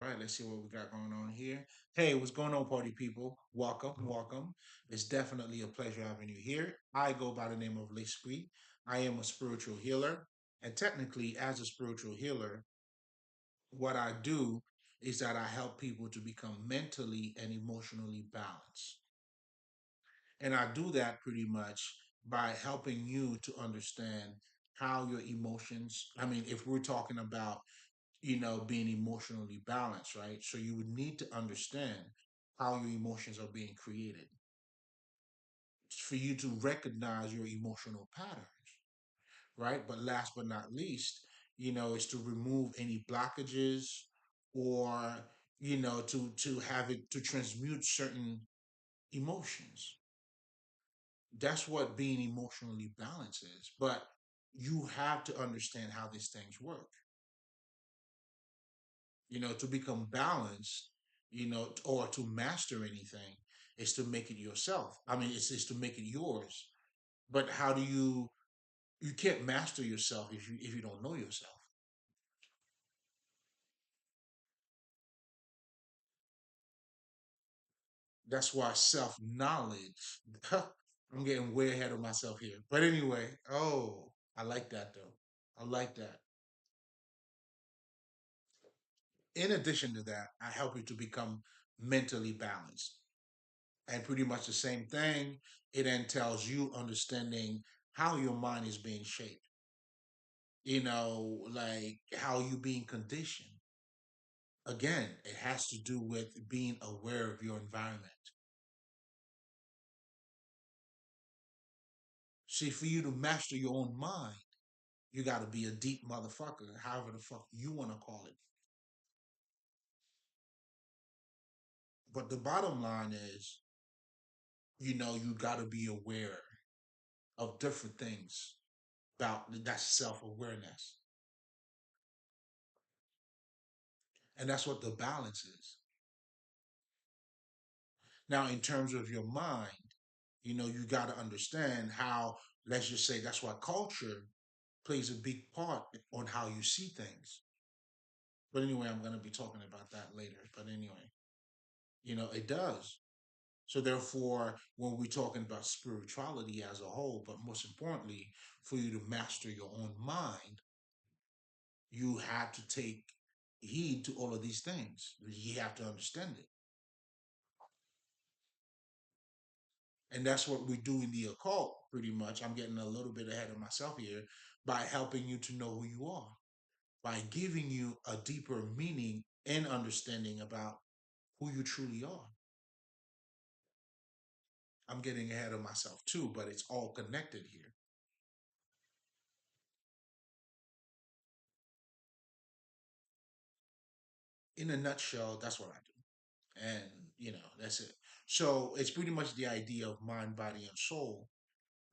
All right, let's see what we got going on here. Hey, what's going on, party people? Welcome, welcome. It's definitely a pleasure having you here. I go by the name of L'Esprit. I am a spiritual healer. And technically, as a spiritual healer, what I do is that I help people to become mentally and emotionally balanced. And I do that pretty much by helping you to understand how your emotions, I mean, if we're talking about being emotionally balanced, right? So you would need to understand how your emotions are being created for you to recognize your emotional patterns, right? But last but not least, is to remove any blockages or, to have it to transmute certain emotions. That's what being emotionally balanced is. But you have to understand how these things work. To become balanced, or to master anything is to make it yourself. I mean, it's to make it yours. But how do you can't master yourself if you don't know yourself. That's why self-knowledge. I'm getting way ahead of myself here. But anyway, oh, I like that though. I like that. In addition to that, I help you to become mentally balanced. And pretty much the same thing, it entails you understanding how your mind is being shaped, like how you being conditioned. Again, it has to do with being aware of your environment. See, for you to master your own mind, you got to be a deep motherfucker, however the fuck you want to call it. But the bottom line is, you got to be aware of different things about that self awareness. And that's what the balance is. Now, in terms of your mind, you got to understand how, let's just say, that's why culture plays a big part on how you see things. But anyway, I'm going to be talking about that later. But anyway, it does. So therefore, when we're talking about spirituality as a whole, but most importantly, for you to master your own mind, you have to take heed to all of these things. You have to understand it. And that's what we do in the occult, pretty much. I'm getting a little bit ahead of myself here by helping you to know who you are, by giving you a deeper meaning and understanding about who you truly are. I'm getting ahead of myself too, but it's all connected here. In a nutshell, that's what I do. And, that's it. So it's pretty much the idea of mind, body, and soul,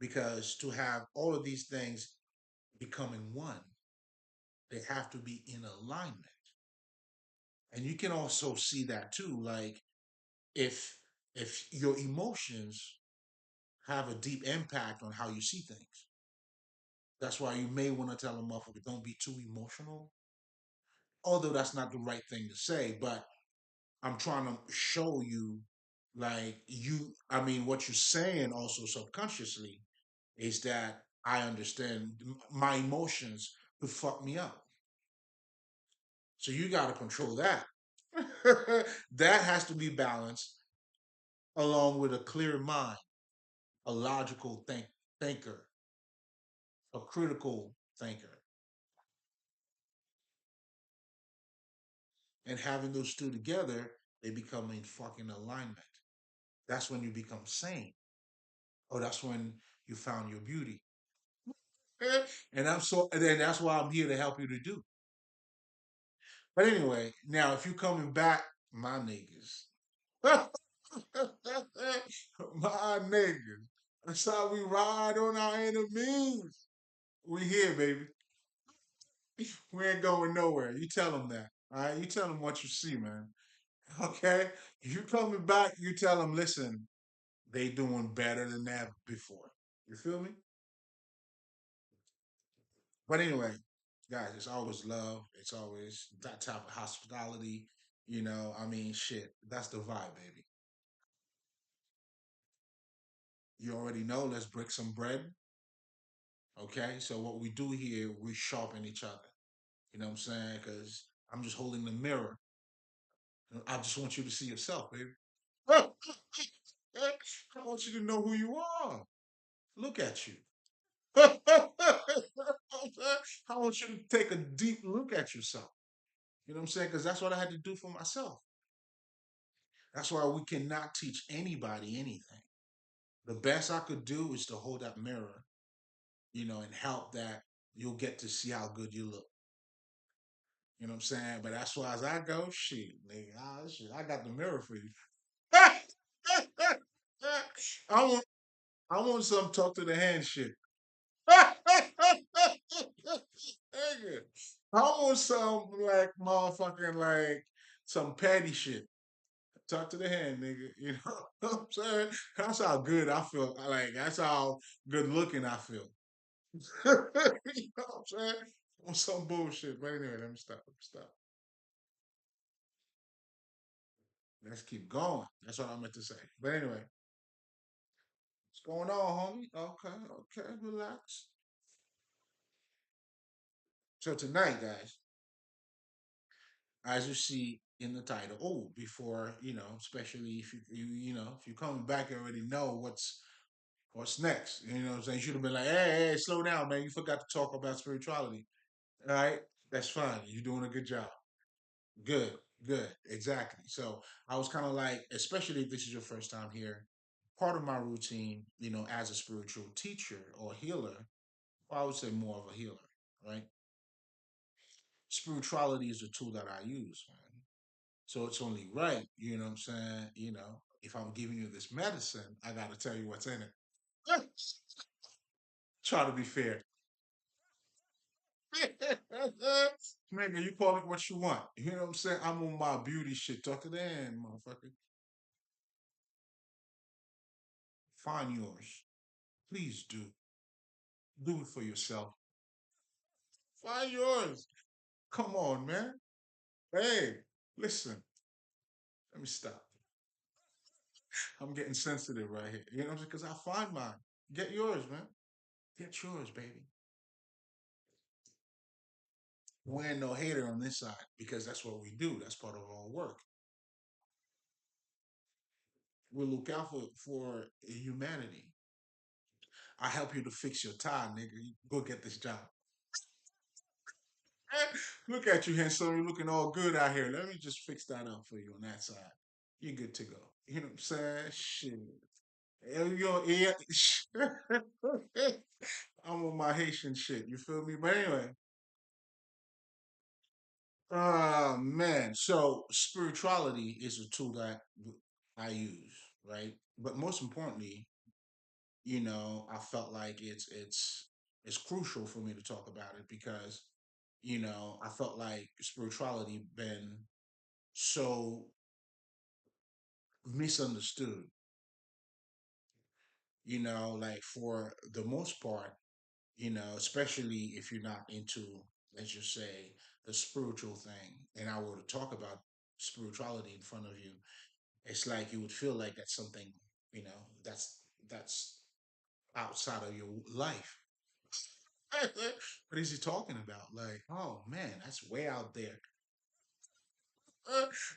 because to have all of these things becoming one, they have to be in alignment. And you can also see that too, like if your emotions have a deep impact on how you see things. That's why you may want to tell a motherfucker, don't be too emotional. Although that's not the right thing to say, but I'm trying to show you, like, I mean, what you're saying also subconsciously is that I understand my emotions could fuck me up. So you got to control that. That has to be balanced along with a clear mind, a logical thinker, a critical thinker. And having those two together, they become in fucking alignment. That's when you become sane. Oh, that's when you found your beauty. And then that's why I'm here to help you to do. But anyway, now if you coming back, my niggas. My niggas. That's how we ride on our enemies. We here, baby. We ain't going nowhere. You tell them that. All right. You tell them what you see, man. Okay. If you coming back, you tell them, listen, they doing better than that before. You feel me? But anyway, guys, it's always love. It's always that type of hospitality. I mean, shit, that's the vibe, baby. You already know. Let's break some bread. Okay. So what we do here, we sharpen each other. You know what I'm saying? Because I'm just holding the mirror. I just want you to see yourself, baby. I want you to know who you are. Look at you. I want you to take a deep look at yourself. You know what I'm saying? Because that's what I had to do for myself. That's why we cannot teach anybody anything. The best I could do is to hold that mirror, and help that you'll get to see how good you look. You know what I'm saying? But as far as I go, shit, nigga, shit, I got the mirror for you. I want, I want some talk to the hand shit. Nigga, I want some like motherfucking like some petty shit. Talk to the hand, nigga. You know what I'm saying? That's how good I feel. Like that's how good looking I feel. You know what I'm saying? On some bullshit. But anyway, let me stop. Let me stop. Let's keep going. That's what I meant to say. But anyway, what's going on, homie? Okay, okay, relax. So tonight, guys, as you see in the title, before especially if if you're coming back, you already know what's next. You know what I'm saying? You should have been like, hey, slow down, man. You forgot to talk about spirituality. All right, that's fine. You're doing a good job. Good, good, exactly. So I was kind of like, especially if this is your first time here, part of my routine, as a spiritual teacher or healer, or I would say more of a healer, right? Spirituality is a tool that I use, man. So it's only right, you know what I'm saying? If I'm giving you this medicine, I got to tell you what's in it. Try to be fair. Nigga, you call it what you want. You know what I'm saying? I'm on my beauty shit. Talk to the end, motherfucker. Find yours. Please do. Do it for yourself. Find yours. Come on, man. Hey, listen. Let me stop. I'm getting sensitive right here. You know what I'm saying? Because I find mine. Get yours, man. Get yours, baby. We ain't no hater on this side because that's what we do. That's part of our work. We look out for humanity. I help you to fix your tie, nigga. You go get this job. Look at you, handsome. You're looking all good out here. Let me just fix that up for you on that side. You're good to go. You know what I'm saying? Shit. Yeah. I'm on my Haitian shit. You feel me? But anyway, man. So spirituality is a tool that I use, right? But most importantly, I felt like it's crucial for me to talk about it because, I felt like spirituality been so misunderstood, like for the most part, especially if you're not into, let's just say, the spiritual thing, and I were to talk about spirituality in front of you, it's like you would feel like that's something, that's outside of your life. What is he talking about? Like, oh man, that's way out there.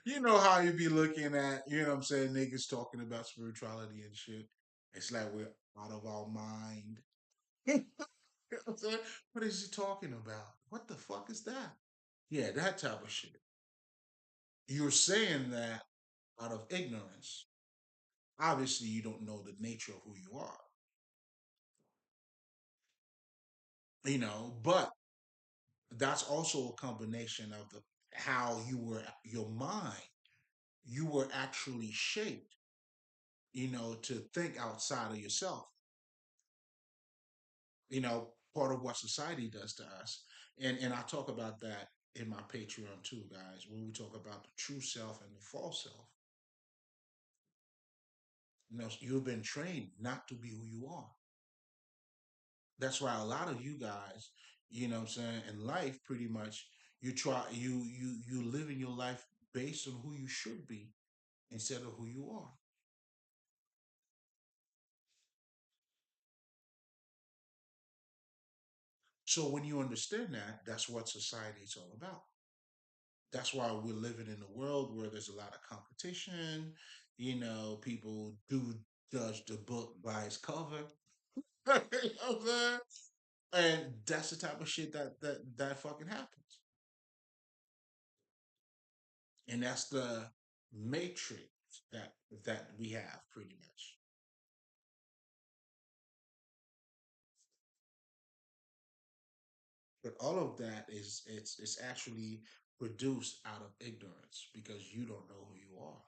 You know how you be looking at, what I'm saying, niggas talking about spirituality and shit. It's like we're out of our mind. You know what I'm saying? What is he talking about? What the fuck is that? Yeah, that type of shit. You're saying that out of ignorance. Obviously, you don't know the nature of who you are, but that's also a combination of the how your mind, you were actually shaped, to think outside of yourself, part of what society does to us. And I talk about that in my Patreon too, guys, when we talk about the true self and the false self. You've been trained not to be who you are. That's why a lot of you guys, what I'm saying, in life, pretty much, you living your life based on who you should be instead of who you are. So when you understand that, that's what society is all about. That's why we're living in a world where there's a lot of competition. People do judge the book by its cover. You know what I'm saying? And that's the type of shit that fucking happens. And that's the matrix that we have pretty much. But all of that is it's actually produced out of ignorance because you don't know who you are.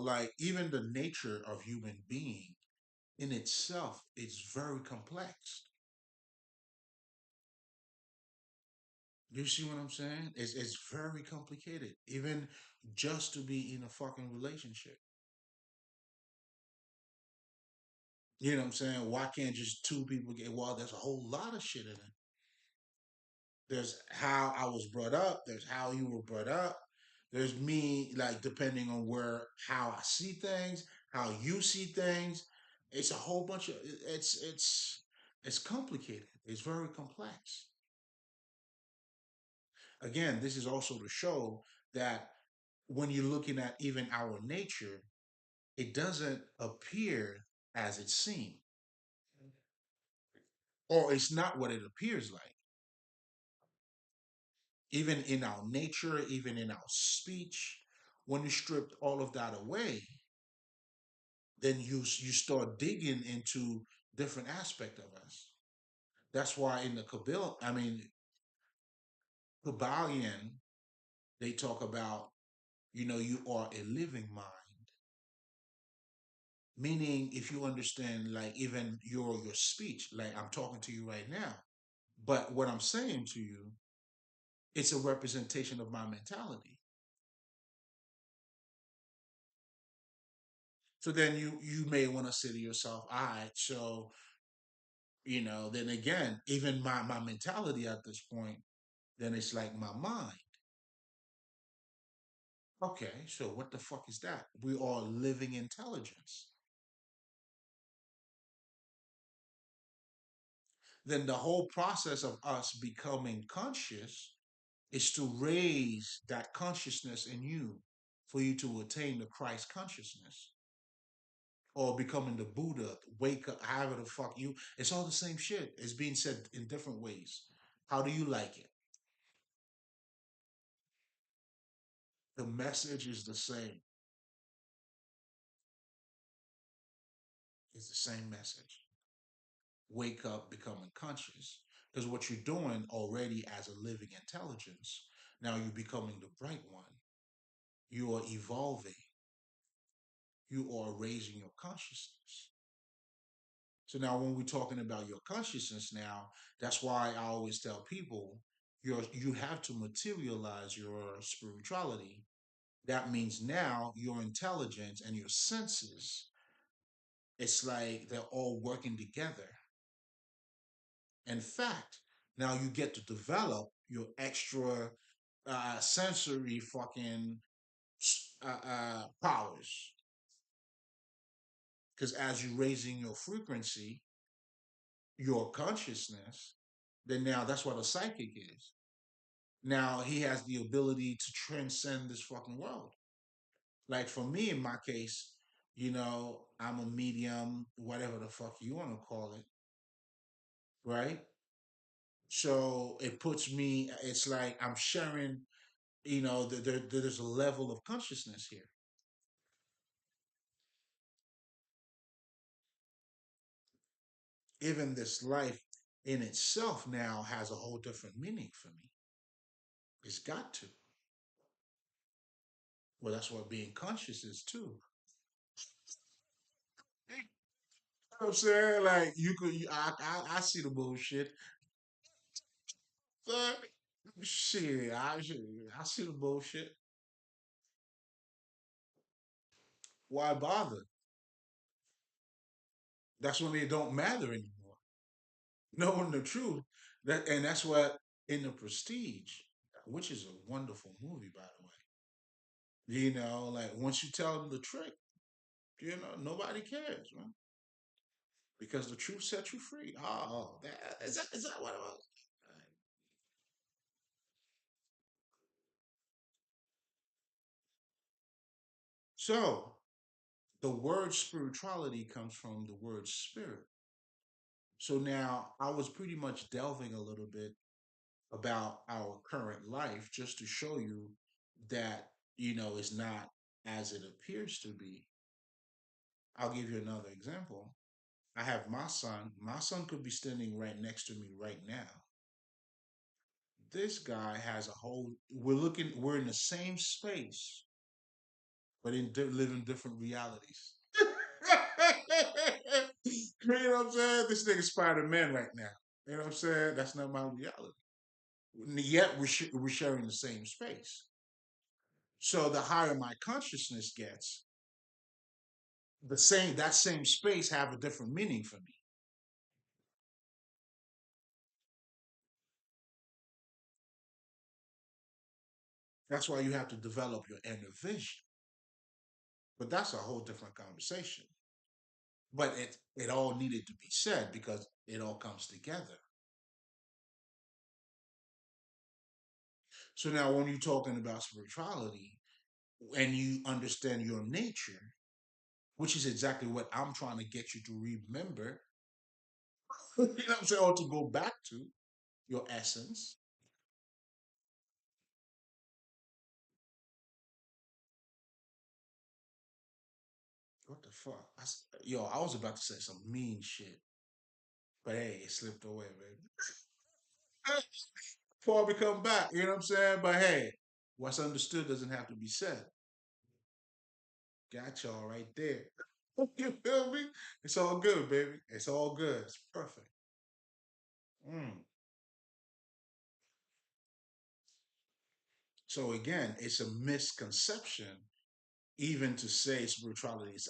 Like even the nature of human being in itself is very complex. You see what I'm saying? It's very complicated, even just to be in a fucking relationship. You know what I'm saying? Why can't just two people get? Well, there's a whole lot of shit in it. There's how I was brought up. There's how you were brought up. There's me, like depending on how I see things, how you see things. It's a whole bunch of it's complicated. It's very complex. Again, this is also to show that when you're looking at even our nature, it doesn't appear as it seems, or it's not what it appears like. Even in our nature, even in our speech, when you strip all of that away, then you start digging into different aspect of us. That's why in the Kabbalion, they talk about, you are a living mind. Meaning, if you understand, like even your speech, like I'm talking to you right now, but what I'm saying to you, it's a representation of my mentality. So then you may want to say to yourself, all right, so then again, even my mentality at this point, then it's like my mind. Okay, so what the fuck is that? We are living intelligence. Then the whole process of us becoming conscious is to raise that consciousness in you for you to attain the Christ consciousness or becoming the Buddha, wake up, however the fuck you. It's all the same shit. It's being said in different ways. How do you like it? The message is the same. It's the same message. Wake up, becoming conscious. Because what you're doing already as a living intelligence, now you're becoming the bright one. You are evolving. You are raising your consciousness. So now when we're talking about your consciousness now, that's why I always tell people you have to materialize your spirituality. That means now your intelligence and your senses, it's like they're all working together. In fact, now you get to develop your extra sensory fucking powers. Because as you're raising your frequency, your consciousness, then now that's what a psychic is. Now he has the ability to transcend this fucking world. Like for me, in my case, I'm a medium, whatever the fuck you want to call it, right? So it puts me, it's like I'm sharing, there's a level of consciousness here. Even this life in itself now has a whole different meaning for me. It's got to. Well, that's what being conscious is too. You know what I'm saying? Like I see the bullshit. Son, I see the bullshit. Why bother? That's when it don't matter anymore. Knowing the truth, And that's what in the Prestige, which is a wonderful movie, by the way. Like once you tell them the trick, nobody cares, man, because the truth set you free. Oh, is that what it was? So the word spirituality comes from the word spirit. So now I was pretty much delving a little bit about our current life just to show you that, it's not as it appears to be. I'll give you another example. I have my son. My son could be standing right next to me right now. This guy has a whole, we're in the same space, but live in different realities. You know what I'm saying? This nigga Spider-Man right now. You know what I'm saying? That's not my reality. Yet we're sharing the same space. So the higher my consciousness gets, that same space have a different meaning for me. That's why you have to develop your inner vision. But that's a whole different conversation. But it all needed to be said because it all comes together. So now when you're talking about spirituality and you understand your nature, which is exactly what I'm trying to get you to remember, you know what I'm saying, or to go back to your essence. What the fuck? Yo, I was about to say some mean shit, but hey, it slipped away, baby. Before we come back, you know what I'm saying? But hey, what's understood doesn't have to be said. Got y'all right there. You feel me? It's all good, baby. It's all good. It's perfect. Mm. So again, it's a misconception even to say spirituality is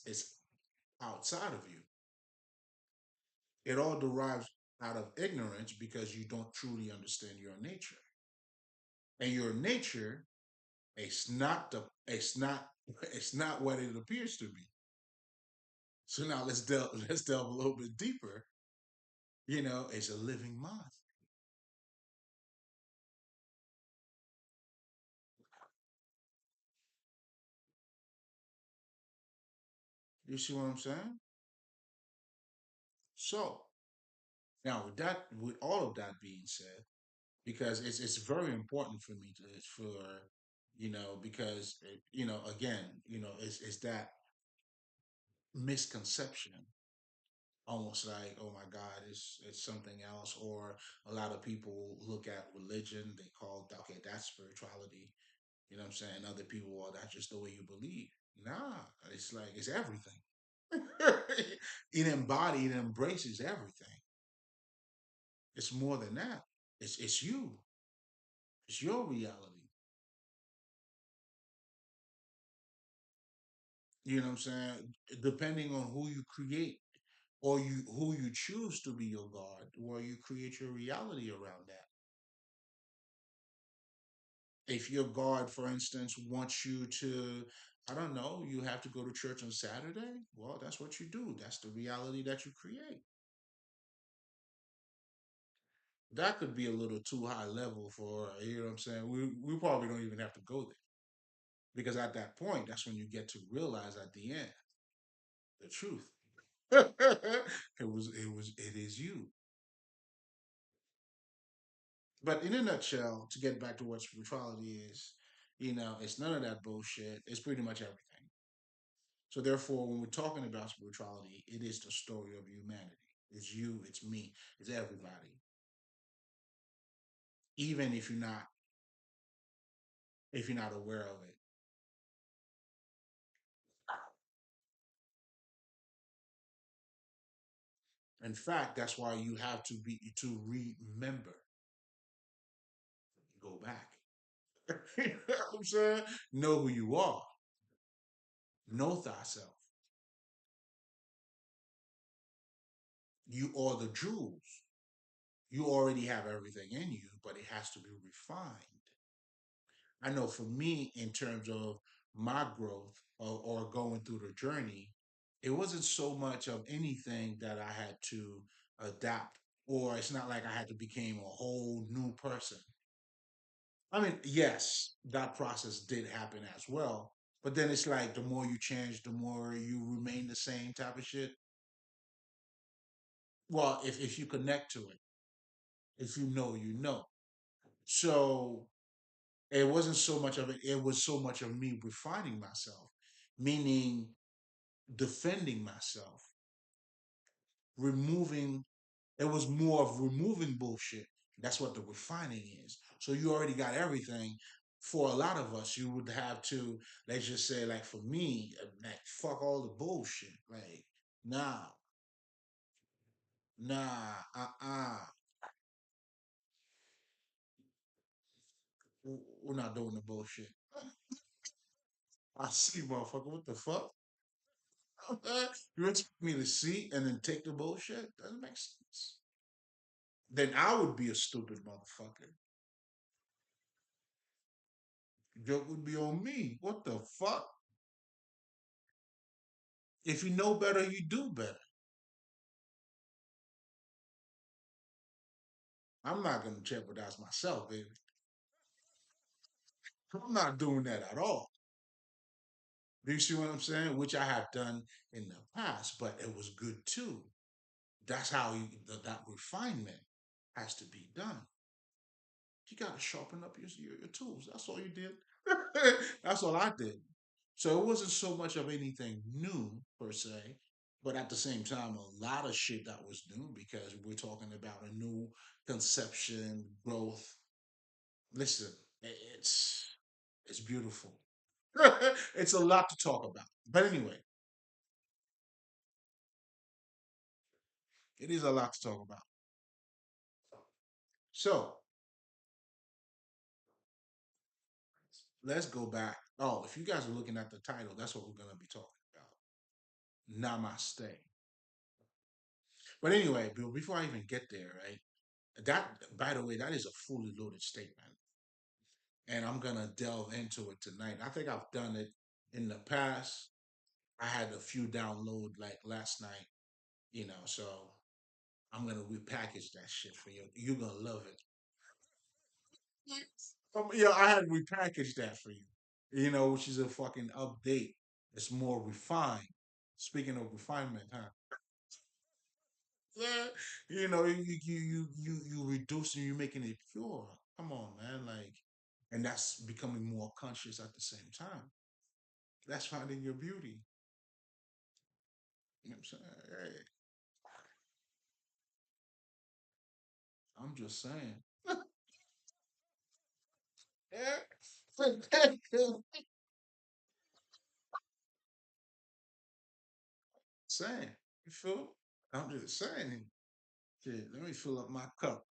it's outside of you. It all derives out of ignorance because you don't truly understand your nature. And your nature, it's not it's not what it appears to be. So now let's delve a little bit deeper. It's a living mind. You see what I'm saying? So now with all of that being said, because it's very important for me to for because again it's that misconception, almost like, oh my god, it's something else. Or a lot of people look at religion, they call, okay, that's spirituality. You know what I'm saying? Other people, well, that's just the way you believe. Nah, it's like it's everything. It embodies, it embraces everything. It's more than that. It's you. It's your reality. You know what I'm saying? Depending on who you create, or who you choose to be your God, or you create your reality around that. If your God, for instance, wants you to, I don't know, you have to go to church on Saturday, well, that's what you do. That's the reality that you create. That could be a little too high level for, you know what I'm saying? We probably don't even have to go there. Because at that point, that's when you get to realize at the end the truth. It is you. But in a nutshell, to get back to what spirituality is, it's none of that bullshit. It's pretty much everything. So therefore, when we're talking about spirituality, it is the story of humanity. It's you, it's me, it's everybody. Even if you're not aware of it. In fact, that's why you have to remember, go back. You know what I'm saying? Know who you are. Know thyself. You are the jewels. You already have everything in you, but it has to be refined. I know for me, in terms of my growth or going through the journey, it wasn't so much of anything that I had to adapt, or it's not like I had to become a whole new person. I mean, yes, that process did happen as well. But then it's like the more you change, the more you remain the same type of shit. Well, if you connect to it, if you know, you know. So it wasn't so much of it, it was so much of me refining myself, meaning defending myself, removing, it was more of removing bullshit. That's what the refining is. So you already got everything. For a lot of us, you would have to, let's just say, like for me, like fuck all the bullshit. Like, nah, nah, we're not doing the bullshit. I see, motherfucker. What the fuck? You expect me to see and then take the bullshit? Doesn't make sense. Then I would be a stupid motherfucker. Joke would be on me. What the fuck? If you know better, you do better. I'm not gonna jeopardize myself, baby. I'm not doing that at all. Do you see what I'm saying? Which I have done in the past, but it was good too. That's how that refinement has to be done. You got to sharpen up your tools. That's all you did. That's all I did. So it wasn't so much of anything new per se, but at the same time, a lot of shit that was new because we're talking about a new conception, growth. Listen, it's beautiful. It's a lot to talk about. But anyway, it is a lot to talk about. So let's go back. Oh, if you guys are looking at the title, that's what we're gonna be talking about. Namaste. But anyway, before I even get there, right? That, by the way, that is a fully loaded statement, and I'm gonna delve into it tonight. I think I've done it in the past. I had a few download like last night, so I'm gonna repackage that shit for you. You're gonna love it. Yeah, I had repackaged that for you. Which is a fucking update. It's more refined. Speaking of refinement, huh? Yeah, you reducing, you making it pure. Come on, man, like, and that's becoming more conscious at the same time. That's finding your beauty. You know what I'm saying? Hey, I'm just saying. saying, you feel? I'm just saying. Shit, let me fill up my cup.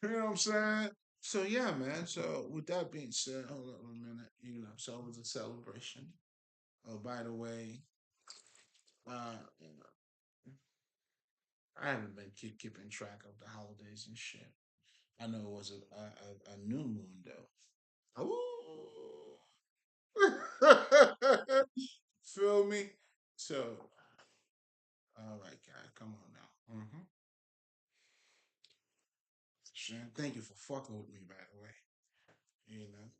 You know what I'm saying? So yeah, man. So with that being said, hold up a minute. So it was a celebration. Oh, by the way, you know, I haven't been keeping track of the holidays and shit. I know it was a new moon though. Ooh. Feel me? So, all right, guys, come on now. Shan, thank you for fucking with me, by the way. You know,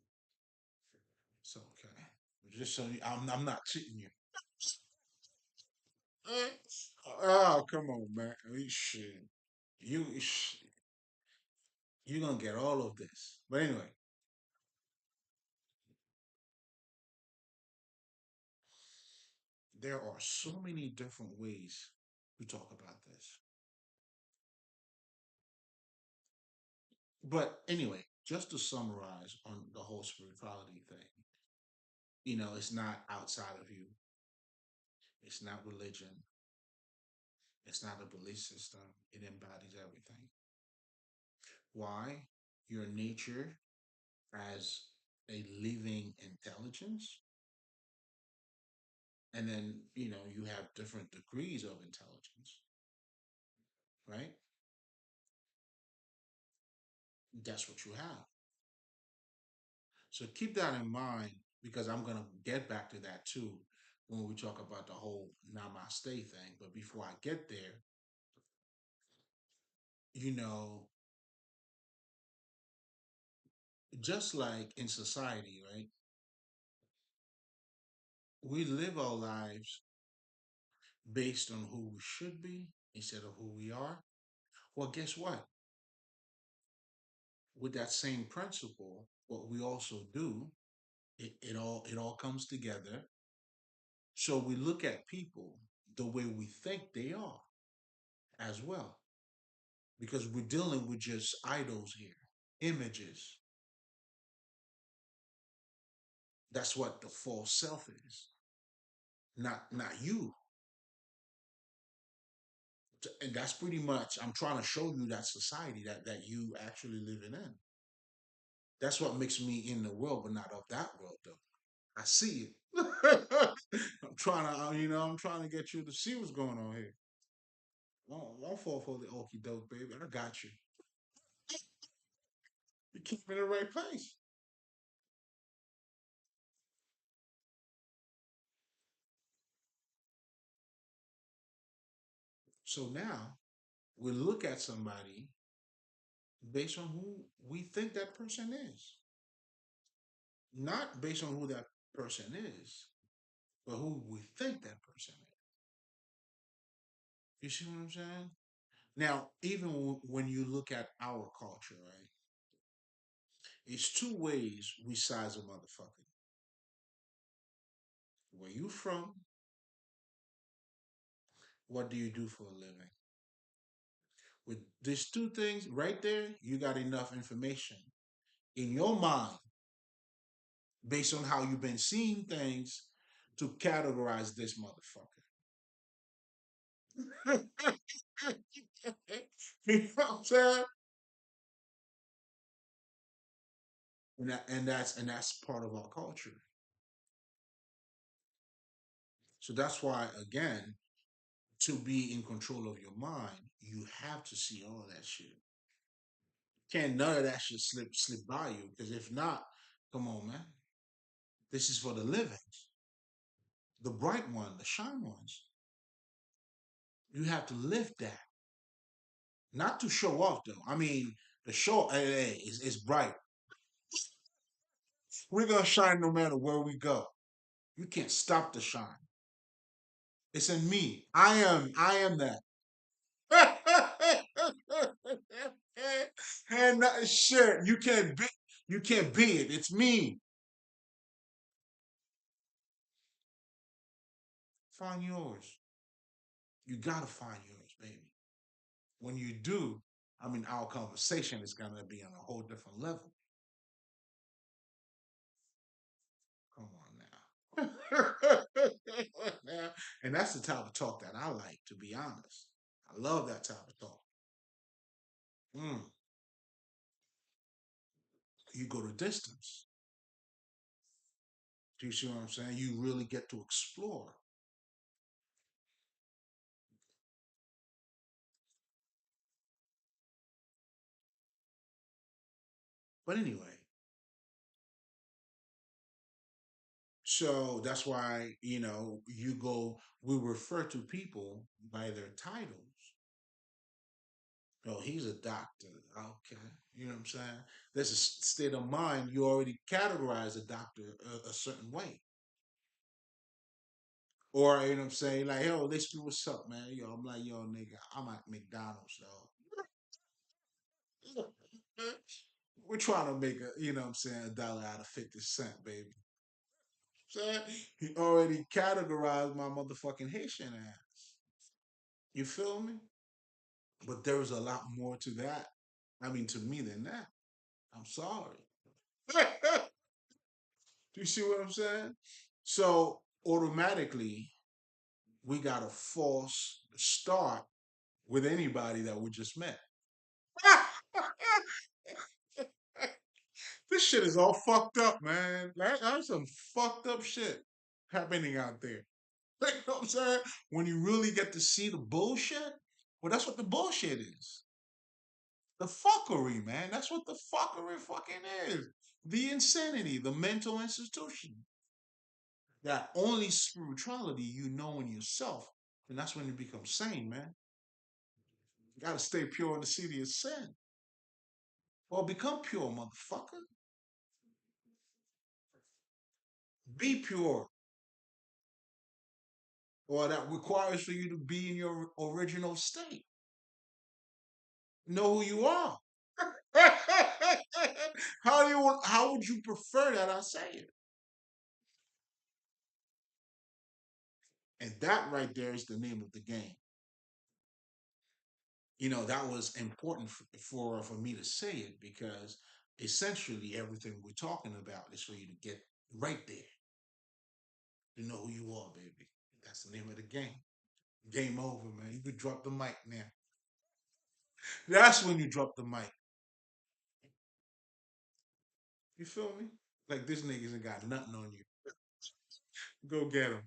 it's okay. Just so I'm not cheating you. Oh, come on, man. Shit. You gonna get all of this. But anyway, there are so many different ways to talk about this. But anyway, just to summarize on the whole spirituality thing, it's not outside of you. It's not religion. It's not a belief system. It embodies everything. Why? Your nature as a living intelligence. And then, you have different degrees of intelligence, right? That's what you have. So keep that in mind because I'm gonna get back to that too when we talk about the whole namaste thing. But before I get there, you know, just like in society, right? We live our lives based on who we should be instead of who we are. Well, guess what? With that same principle, what we also do, it all comes together. So we look at people the way we think they are as well, because we're dealing with just idols here, images. That's what the false self is, not you. And that's pretty much I'm trying to show you that society that you actually living in. That's what makes me in the world, but not of that world though. I see it. I'm trying to, I'm trying to get you to see what's going on here. Don't fall for the okie doke, baby. I got you. You keep me in the right place. So now we look at somebody based on who we think that person is, not based on who that person is, but who we think that person is. You see what I'm saying? Now, even when you look at our culture, right? It's two ways we size a motherfucker. Where you from? What do you do for a living? With these two things right there, you got enough information in your mind based on how you've been seeing things to categorize this motherfucker. You know what I'm saying? And that's part of our culture. So that's why again, to be in control of your mind, you have to see all of that shit. Can't none of that shit slip by you because if not, come on, man. This is for the living, the bright one, the shine ones. You have to live that, not to show off though. I mean, the show hey, is bright. We're gonna shine no matter where we go. You can't stop the shine. It's in me. I am that. And shit, you can't be it. It's me. Find yours. You gotta find yours, baby. When you do, I mean, our conversation is gonna be on a whole different level. Come on now. And that's the type of talk that I like, to be honest. I love that type of talk. Mm, you go the distance. Do you see what I'm saying? You really get to explore. But anyway, so that's why, we refer to people by their titles. Oh, he's a doctor. Okay. You know what I'm saying? There's a state of mind. You already categorize a doctor a certain way. Or, you know what I'm saying? Like, yo, let's do what's up, man. Yo, I'm like, yo, nigga, I'm at McDonald's, yo. We're trying to make what I'm saying, a dollar out of 50 cent, baby. Saying he already categorized my motherfucking Haitian ass. You feel me? But there's a lot more to that. I mean, to me than that. I'm sorry. Do you see what I'm saying? So automatically, we got a false start with anybody that we just met. This shit is all fucked up, man. That's some fucked up shit happening out there. You know what I'm saying? When you really get to see the bullshit, well, that's what the bullshit is. The fuckery, man. That's what the fuckery fucking is. The insanity, the mental institution. That only spirituality you know in yourself. And that's when you become sane, man. You gotta stay pure in the city of sin. Well, become pure, motherfucker. Be pure. Or that requires for you to be in your original state. Know who you are. How would you prefer that I say it? And that right there is the name of the game. That was important for me to say it because essentially everything we're talking about is for you to get right there. You know who you are, baby. That's the name of the game. Game over, man. You could drop the mic now. That's when you drop the mic. You feel me? Like this niggas ain't got nothing on you. Go get them.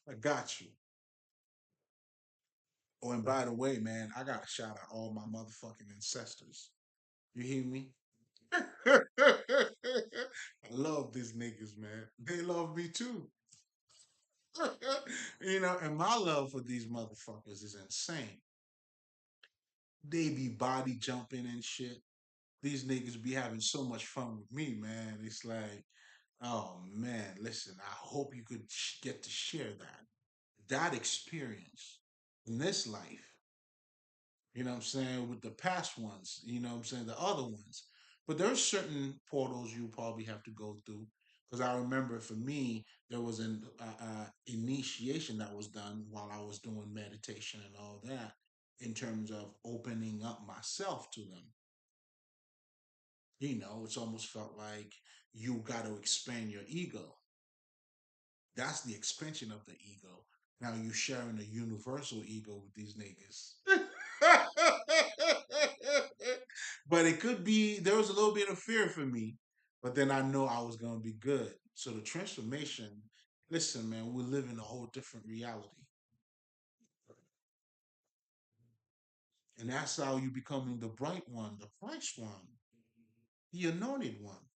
I got you. Oh, and by the way, man, I gotta shout out all my motherfucking ancestors. You hear me? I love these niggas, man. They love me too. And my love for these motherfuckers is insane. They be body jumping and shit. These niggas be having so much fun with me, man. It's like, oh man, listen, I hope you could get to share that experience in this life. What I'm saying, with the past ones, what I'm saying, the other ones. But there's certain portals you probably have to go through. Because I remember for me, there was an initiation that was done while I was doing meditation and all that in terms of opening up myself to them. It's almost felt like you got to expand your ego. That's the expansion of the ego. Now you sharing a universal ego with these niggas. But it could be there was a little bit of fear for me, but then I know I was gonna be good. So the transformation, listen, man, we live in a whole different reality. And that's how you becoming the bright one, the Christ one, the anointed one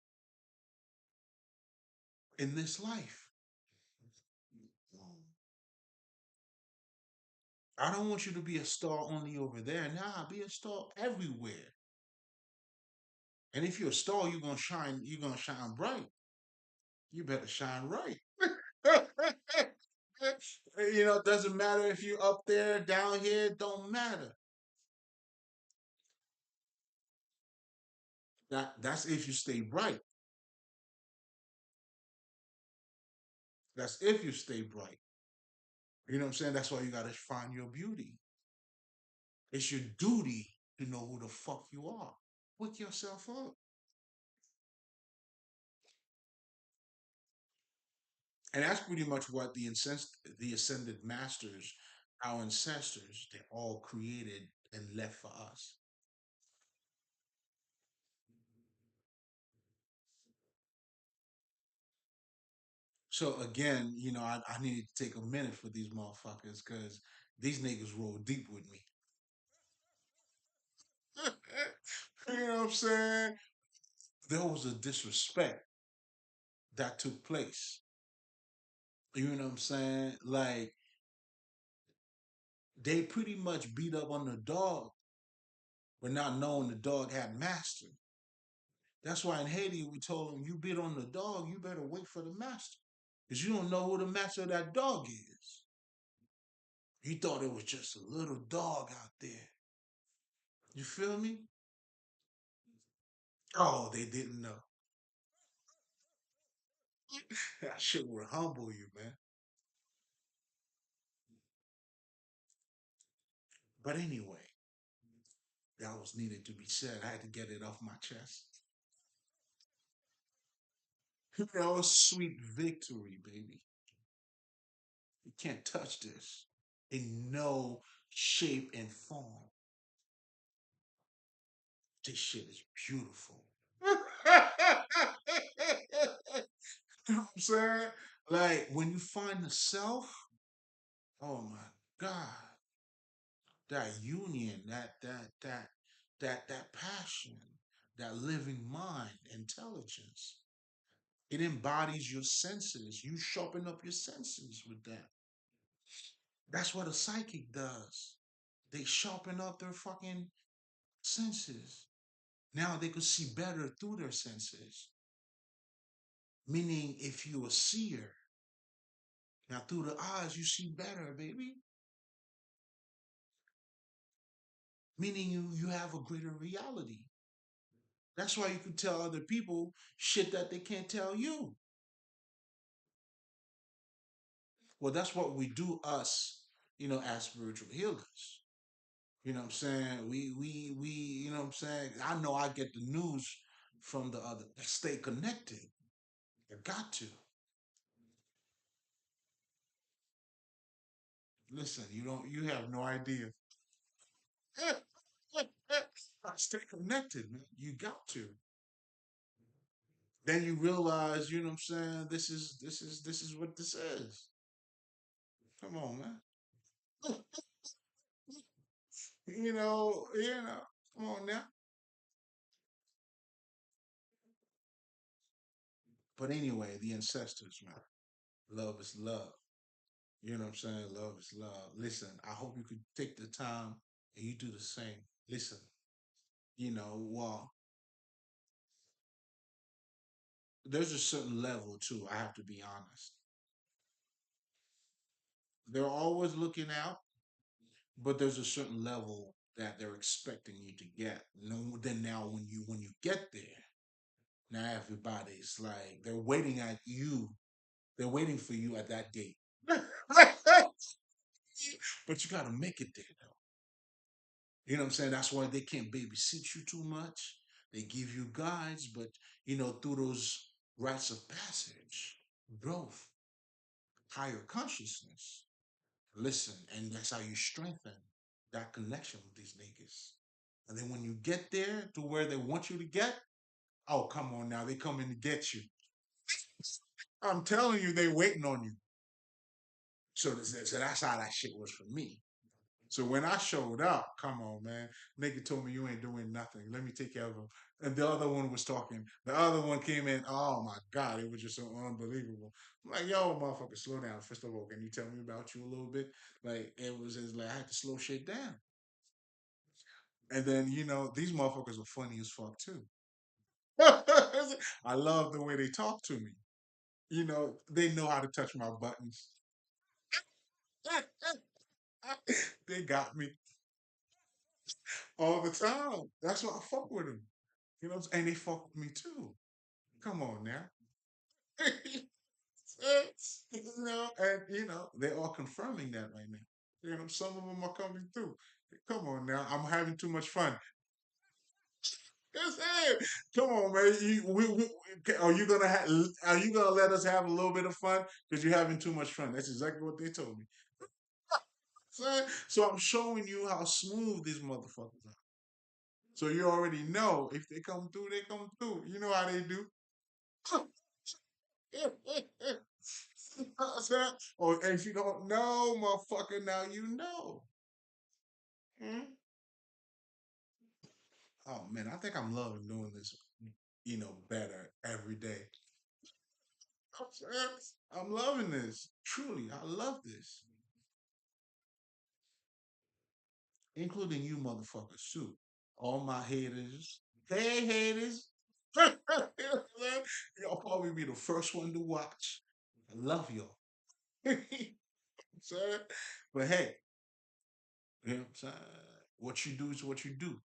in this life. I don't want you to be a star only over there. Nah, be a star everywhere. And if you're a star, you're gonna shine bright. You better shine right. It doesn't matter if you're up there, down here, don't matter. That's if you stay bright. That's if you stay bright. You know what I'm saying? That's why you gotta find your beauty. It's your duty to know who the fuck you are. Wake yourself up. And that's pretty much what the ascended masters, our ancestors, they all created and left for us. So again, I needed to take a minute for these motherfuckers because these niggas roll deep with me. You know what I'm saying? There was a disrespect that took place. You know what I'm saying? Like they pretty much beat up on the dog, but not knowing the dog had master. That's why in Haiti we told him, you beat on the dog, you better wait for the master. Because you don't know who the master of that dog is. He thought it was just a little dog out there. You feel me? Oh, they didn't know. That shit will humble you, man. But anyway, that was needed to be said. I had to get it off my chest. Sweet victory, baby. You can't touch this in no shape and form. This shit is beautiful. You know what I'm saying? Like when you find the self, oh my God. that union, that passion, that living mind, intelligence. It embodies your senses. You sharpen up your senses with that. That's what a psychic does. They sharpen up their fucking senses. Now they could see better through their senses. Meaning, if you're a seer, now through the eyes you see better, baby. Meaning you have a greater reality. That's why you can tell other people shit that they can't tell you. Well, that's what we do, us, as spiritual healers. You know what I'm saying? You know what I'm saying? I know I get the news from the other. Stay connected. You got to. Listen, you have no idea. Stay connected, man. You got to. Then you realize, you know what I'm saying, this is what this is. Come on, man. Come on now. But anyway, the ancestors, man. Love is love. You know what I'm saying? Love is love. Listen, I hope you could take the time and you do the same. Listen, well, there's a certain level too. I have to be honest. They're always looking out, but there's a certain level that they're expecting you to get. No, then now when you get there, now everybody's like they're waiting at you. They're waiting for you at that gate. But you got to make it there though. You know what I'm saying? That's why they can't babysit you too much. They give you guides, but through those rites of passage, growth, higher consciousness. Listen, and that's how you strengthen that connection with these niggas. And then when you get there to where they want you to get, oh come on now, they coming to get you. I'm telling you, they waiting on you. So that's how that shit was for me. So when I showed up, come on, man, nigga told me you ain't doing nothing. Let me take care of him. And the other one was talking. The other one came in. Oh my God, it was just so unbelievable. I'm like, yo, motherfucker, slow down. First of all, can you tell me about you a little bit? Like it was just like I had to slow shit down. And then these motherfuckers are funny as fuck too. I love the way they talk to me. They know how to touch my buttons. They got me all the time. That's why I fuck with them. And they fuck with me too. Come on now. And they're all confirming that right now. Some of them are coming through. Come on now. I'm having too much fun. That's it. Come on, man. Are you gonna let us have a little bit of fun? Because you're having too much fun. That's exactly what they told me. So I'm showing you how smooth these motherfuckers are. So you already know if they come through, they come through. You know how they do. Or if you don't know, motherfucker, now you know. Hmm? Oh man, I think I'm loving doing this, better every day. I'm loving this. Truly, I love this. Including you motherfuckers too. All my haters. Hey haters. Y'all probably be the first one to watch. I love y'all. Saying? But hey, you know what I'm saying? What you do is what you do.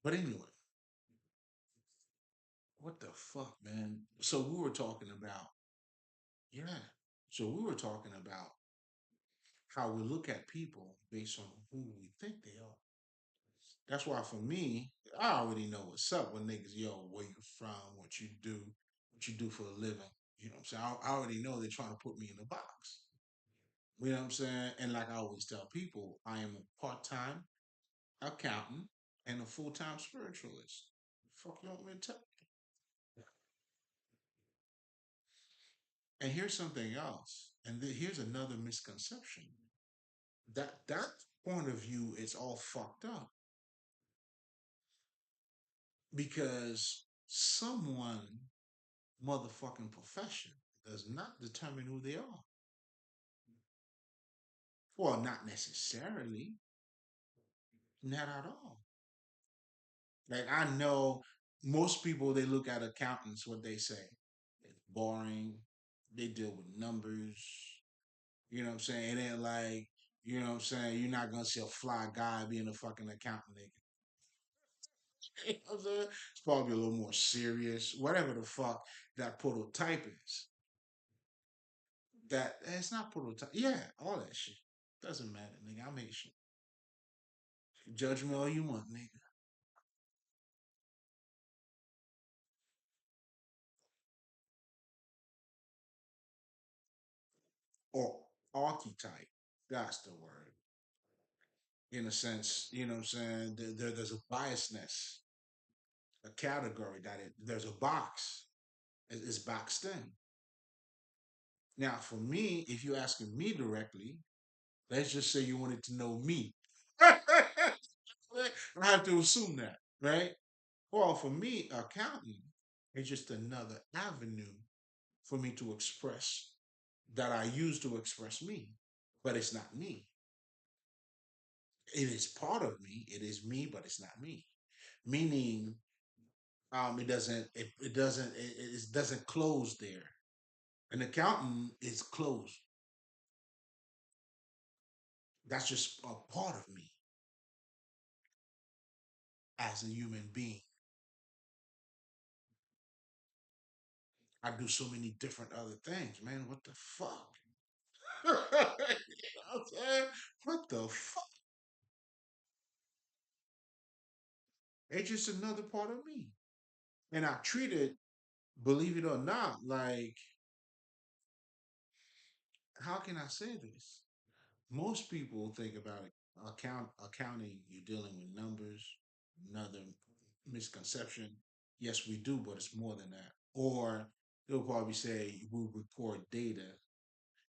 But anyway, what the fuck, man? So we were talking about, yeah. So we were talking about how we look at people based on who we think they are. That's why for me, I already know what's up when niggas, yo, where you from, what you do for a living. You know what I'm saying? I already know they're trying to put me in a box. You know what I'm saying? And like I always tell people, I am a part-time accountant and a full-time spiritualist. Fuck you want me to tell you? And here's something else. And here's another misconception. That point of view, it's all fucked up because someone motherfucking profession does not determine who they are. Well, not necessarily, not at all. Like I know most people they look at accountants, what they say. It's boring. They deal with numbers. You know what I'm saying? It ain't like, you know what I'm saying, you're not gonna see a fly guy being a fucking accountant nigga. You know what I'm saying? It's probably a little more serious. Whatever the fuck that prototype is. That it's not prototype. Yeah, all that shit. Doesn't matter, nigga. I'm Haitian. Judge me all you want, nigga. Or archetype. That's the word. In a sense, you know what I'm saying? There's a biasness, a category that there's a box. It's boxed in. Now, for me, if you're asking me directly, let's just say you wanted to know me. I have to assume that, right? Well, for me, accounting is just another avenue for me to express that I use to express me, but it's not me. It is part of me. It is me, but it's not me. Meaning, it doesn't close there. An accountant is closed. That's just a part of me as a human being. I do so many different other things, man. What the fuck? You know what I'm saying? What the fuck? It's just another part of me. And I treat it, believe it or not, like, how can I say this? Most people think about it, accounting, you're dealing with numbers, another misconception. Yes, we do, but it's more than that. Or they'll probably say we report data.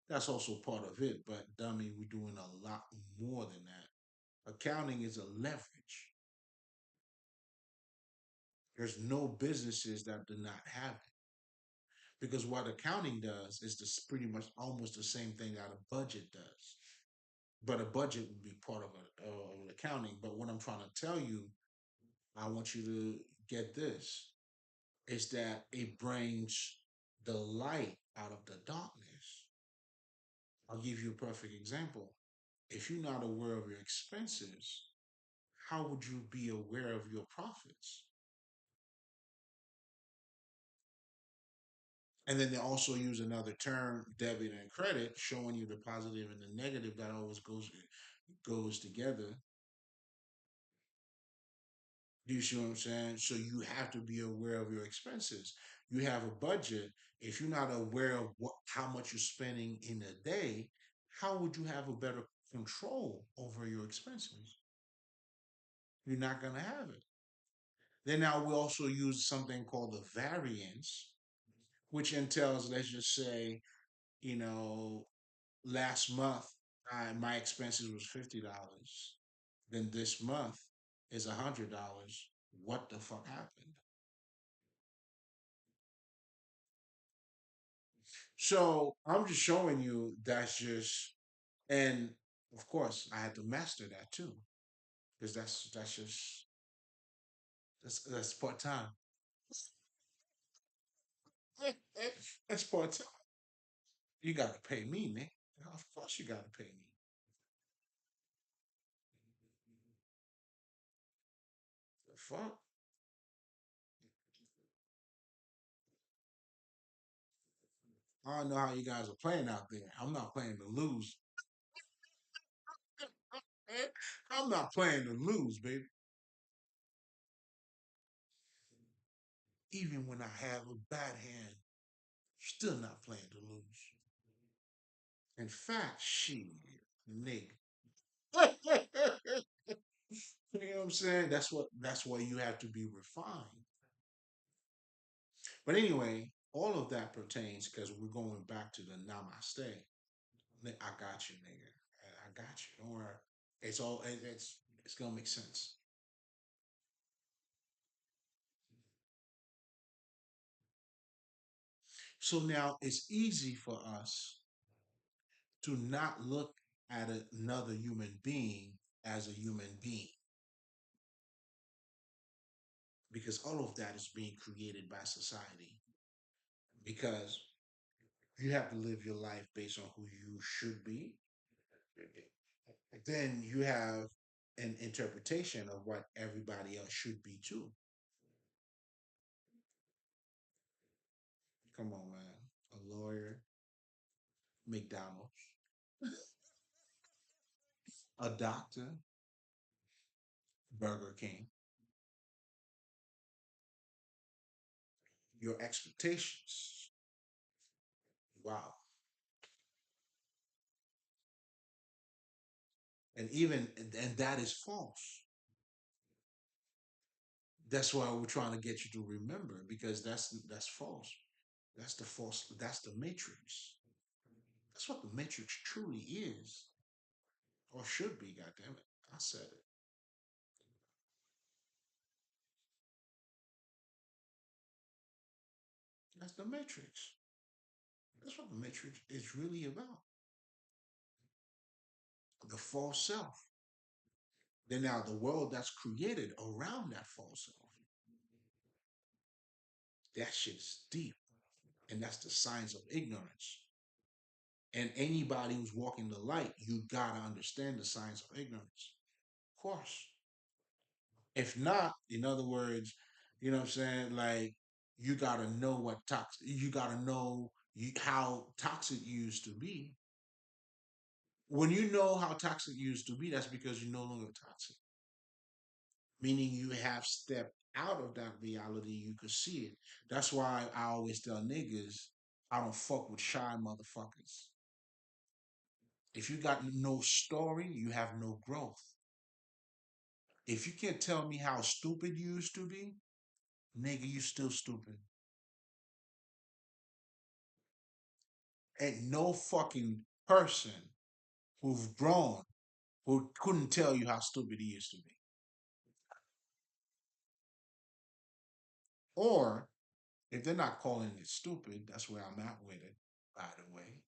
That's also part of it, but dummy, we're doing a lot more than that. Accounting is a leverage. There's no businesses that do not have it. Because what accounting does is this pretty much almost the same thing that a budget does. But a budget would be part of an accounting. But what I'm trying to tell you, I want you to get this, is that it brings the light out of the darkness. I'll give you a perfect example. If you're not aware of your expenses, how would you be aware of your profits? And then they also use another term, debit and credit, showing you the positive and the negative that always goes together. Do you see what I'm saying? So you have to be aware of your expenses. You have a budget. If you're not aware of how much you're spending in a day, how would you have a better control over your expenses? You're not going to have it. Then now we also use something called the variance, which entails, let's just say, you know, last month my expenses was $50. Then this month is $100. What the fuck happened? So I'm just showing you that's just, and of course I had to master that too because that's just that's part time. That's part time. You got to pay me, man. Of course you got to pay me. The fuck? I don't know how you guys are playing out there. I'm not playing to lose. I'm not playing to lose, baby. Even when I have a bad hand, still not playing to lose. In fact, she, nigga. You know what I'm saying? That's why you have to be refined. But anyway, all of that pertains because we're going back to the namaste. I got you, nigga. I got you. Don't worry. It's gonna make sense. So now it's easy for us to not look at another human being as a human being because all of that is being created by society. Because you have to live your life based on who you should be. Then you have an interpretation of what everybody else should be too. Come on, man. A lawyer, McDonald's, a doctor, Burger King. Your expectations. Wow. And that is false. That's why we're trying to get you to remember because that's false. That's the false. That's the matrix. That's what the matrix truly is, or should be. God damn it! I said it. That's the matrix. That's what the matrix is really about. The false self. Then now the world that's created around that false self. That shit's deep, and that's the signs of ignorance. And anybody who's walking the light, you gotta understand the signs of ignorance. Of course. If not, in other words, you know what I'm saying? Like you gotta know what toxic. You gotta know how toxic you used to be. When you know how toxic you used to be, that's because you're no longer toxic. Meaning you have stepped out of that reality. You could see it. That's why I always tell niggas, I don't fuck with shy motherfuckers. If you got no story, you have no growth. If you can't tell me how stupid you used to be, nigga, you still stupid. Ain't no fucking person who've grown who couldn't tell you how stupid he used to be. Or if they're not calling it stupid, that's where I'm at with it, by the way.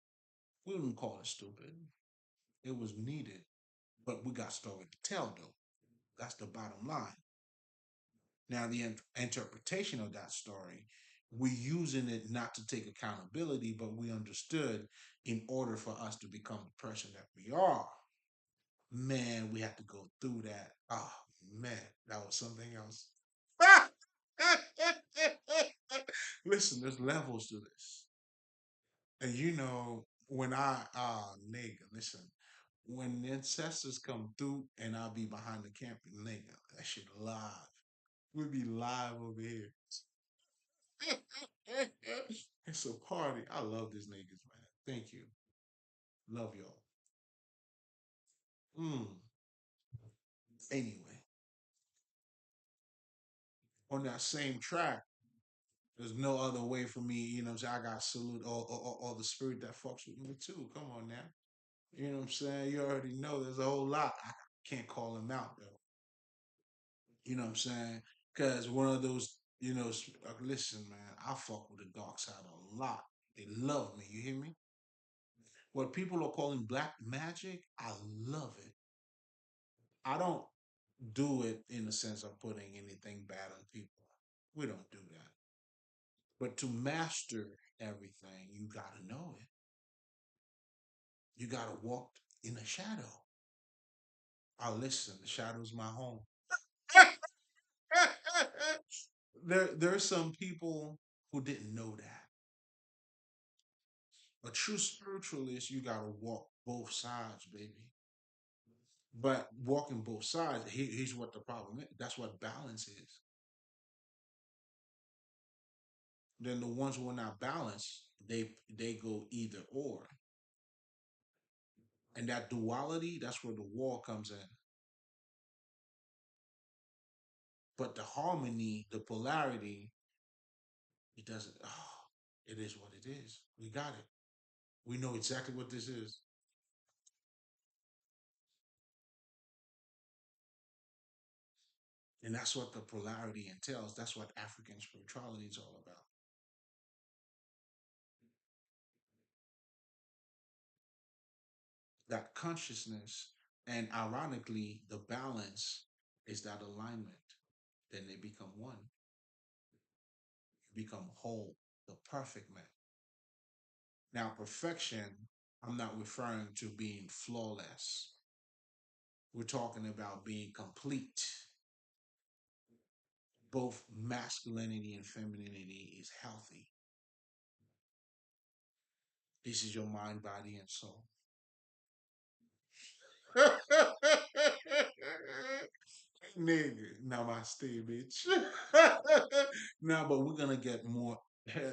We didn't call it stupid. It was needed. But we got story to tell though. That's the bottom line. Now the interpretation of that story, we using it not to take accountability, but we understood in order for us to become the person that we are. Man, we had to go through that. Oh man, that was something else. Listen, there's levels to this. And you know, when nigga, listen, when the ancestors come through and I'll be behind the camera, nigga, that shit live. We'll be live over here. It's a party. I love these niggas, man. Thank you. Love y'all. Mm. Anyway, on that same track, there's no other way for me, you know what I'm saying? I got to salute all the spirit that fucks with me too. Come on now. You know what I'm saying? You already know there's a whole lot. I can't call them out though. You know what I'm saying? Because one of those, listen, man, I fuck with the dark side a lot. They love me. You hear me? What people are calling black magic, I love it. I don't do it in the sense of putting anything bad on people. We don't do that. But to master everything, you got to know it. You got to walk in the shadow. Oh, listen, the shadow's my home. There are some people who didn't know that. A true spiritualist, you got to walk both sides, baby. But walking both sides, here's what the problem is. That's what balance is. Then the ones who are not balanced, they go either or. And that duality, that's where the war comes in. But the harmony, the polarity, it doesn't. Oh, it is what it is. We got it. We know exactly what this is. And that's what the polarity entails. That's what African spirituality is all about. That consciousness, and ironically, the balance is that alignment. Then they become one. You become whole, the perfect man. Now, perfection, I'm not referring to being flawless. We're talking about being complete. Both masculinity and femininity is healthy. This is your mind, body, and soul. Nigga, namaste, bitch. Nah, but we're gonna get more.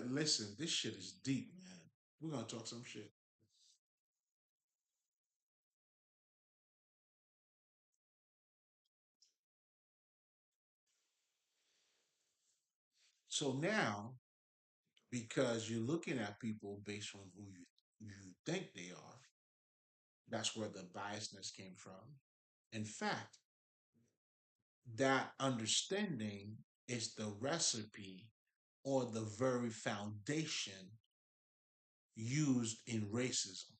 Listen, this shit is deep, man. We're gonna talk some shit. So now, because you're looking at people based on who you think they are, that's where the biasness came from. In fact, that understanding is the recipe or the very foundation used in racism.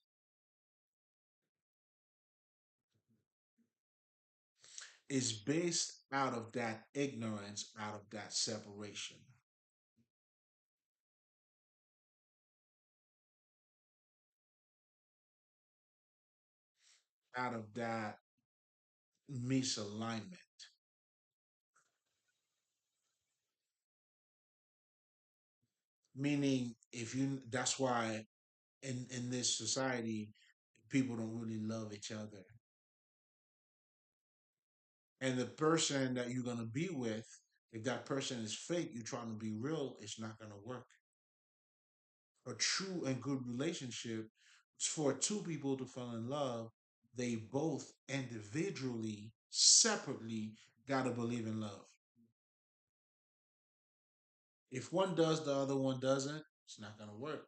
Is based out of that ignorance, out of that separation, out of that misalignment. Meaning, if you, that's why in this society, people don't really love each other. And the person that you're gonna be with, if that person is fake, you're trying to be real, it's not gonna work. A true and good relationship is for two people to fall in love. They both individually, separately, gotta believe in love. If one does, the other one doesn't, it's not gonna work.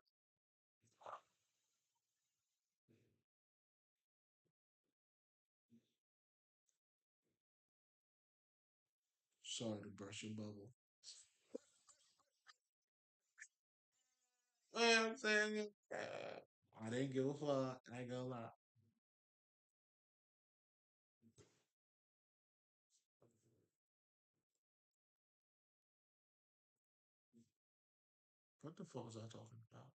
Sorry to burst your bubble. You know what I'm saying? I didn't give a fuck. I ain't gonna lie. What the fuck was I talking about?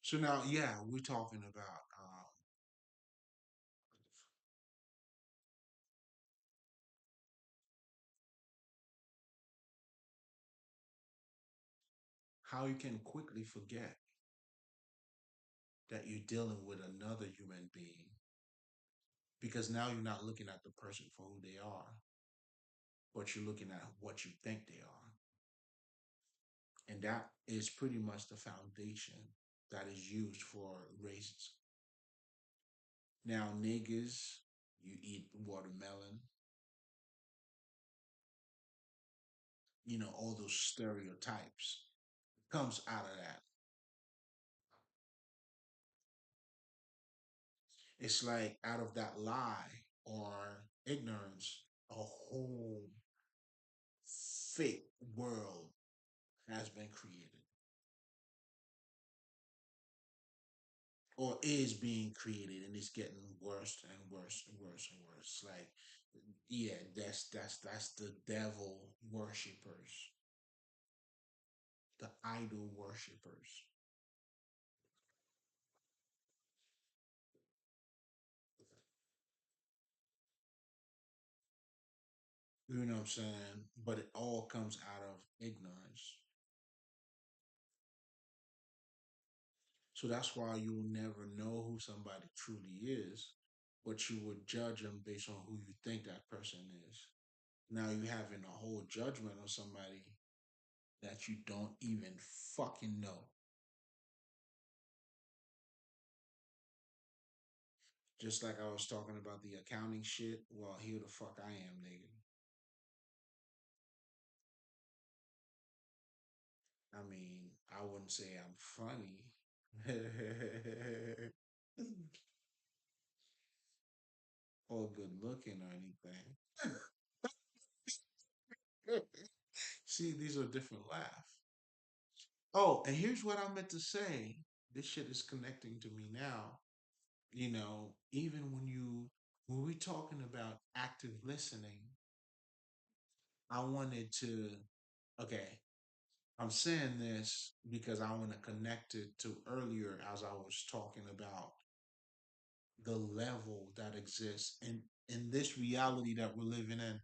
So now, yeah, we're talking about how you can quickly forget that you're dealing with another human being because now you're not looking at the person for who they are, but you're looking at what you think they are. And that is pretty much the foundation that is used for races. Now, niggas, you eat watermelon, all those stereotypes comes out of that. It's like out of that lie or ignorance, a whole fake world has been created or is being created, and it's getting worse and worse and worse and worse. Like, yeah, that's the devil worshippers, the idol worshippers. You know what I'm saying? But it all comes out of ignorance. So that's why you'll never know who somebody truly is, but you would judge them based on who you think that person is. Now you having a whole judgment on somebody that you don't even fucking know. Just like I was talking about the accounting shit. Well, here the fuck I am, nigga. I mean, I wouldn't say I'm funny. Or good looking or anything. see, these are different laugh. Oh, and here's what I meant to say. This shit is connecting to me now. Even when we talking about active listening, I wanted to. Okay, I'm saying this because I want to connect it to earlier as I was talking about the level that exists in this reality that we're living in.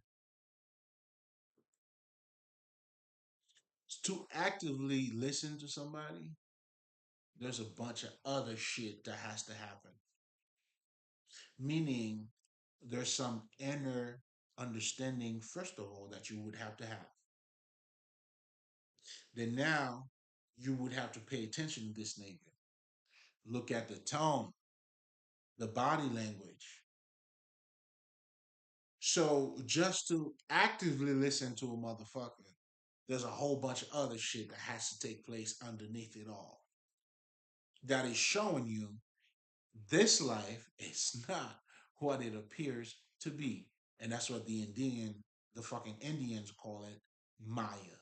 To actively listen to somebody, there's a bunch of other shit that has to happen. Meaning, there's some inner understanding, first of all, that you would have to have. Then now, you would have to pay attention to this nigga. Look at the tone, the body language. So just to actively listen to a motherfucker, there's a whole bunch of other shit that has to take place underneath it all. That is showing you this life is not what it appears to be. And that's what the fucking Indians call it, Maya.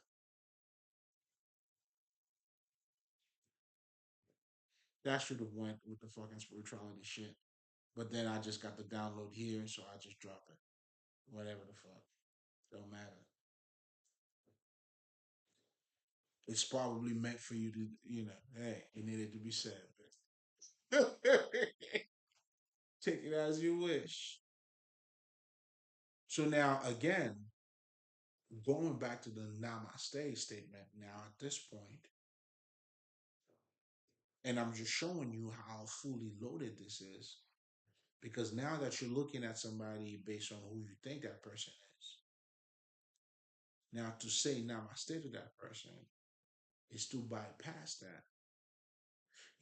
That should have went with the fucking spirituality shit. But then I just got the download here, so I just drop it. Whatever the fuck. Don't matter. It's probably meant for you to, hey, it needed to be said. But take it as you wish. So now again, going back to the namaste statement now at this point, and I'm just showing you how fully loaded this is, because now that you're looking at somebody based on who you think that person is, now to say namaste to that person is to bypass that.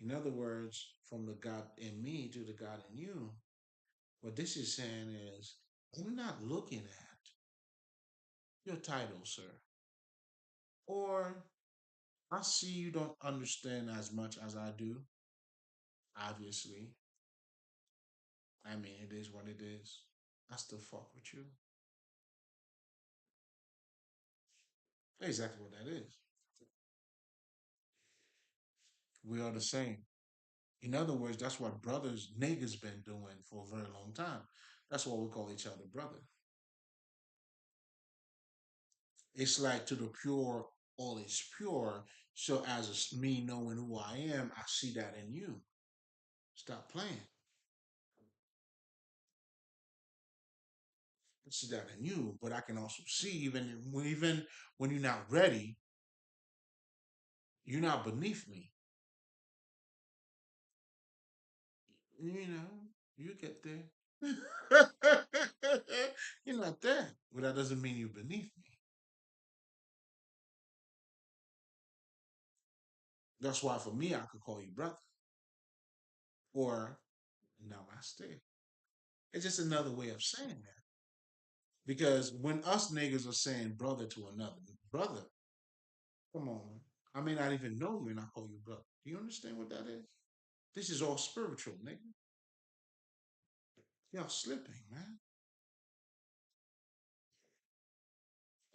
In other words, from the God in me to the God in you, what this is saying is, I'm not looking at your title, sir. Or I see you don't understand as much as I do, obviously. I mean, it is what it is. I still fuck with you. Exactly what that is. We are the same. In other words, that's what brothers, niggas been doing for a very long time. That's why we call each other brother. It's like to the pure, all is pure. So as me knowing who I am, I see that in you. Stop playing. I see that in you, but I can also see even when you're not ready, you're not beneath me. You get there. You're not there. But that doesn't mean you're beneath me. That's why for me, I could call you brother or namaste. It's just another way of saying that. Because when us niggas are saying brother to another brother, come on, man. I may not even know you and I call you brother. Do you understand what that is? This is all spiritual, nigga. Y'all slipping, man.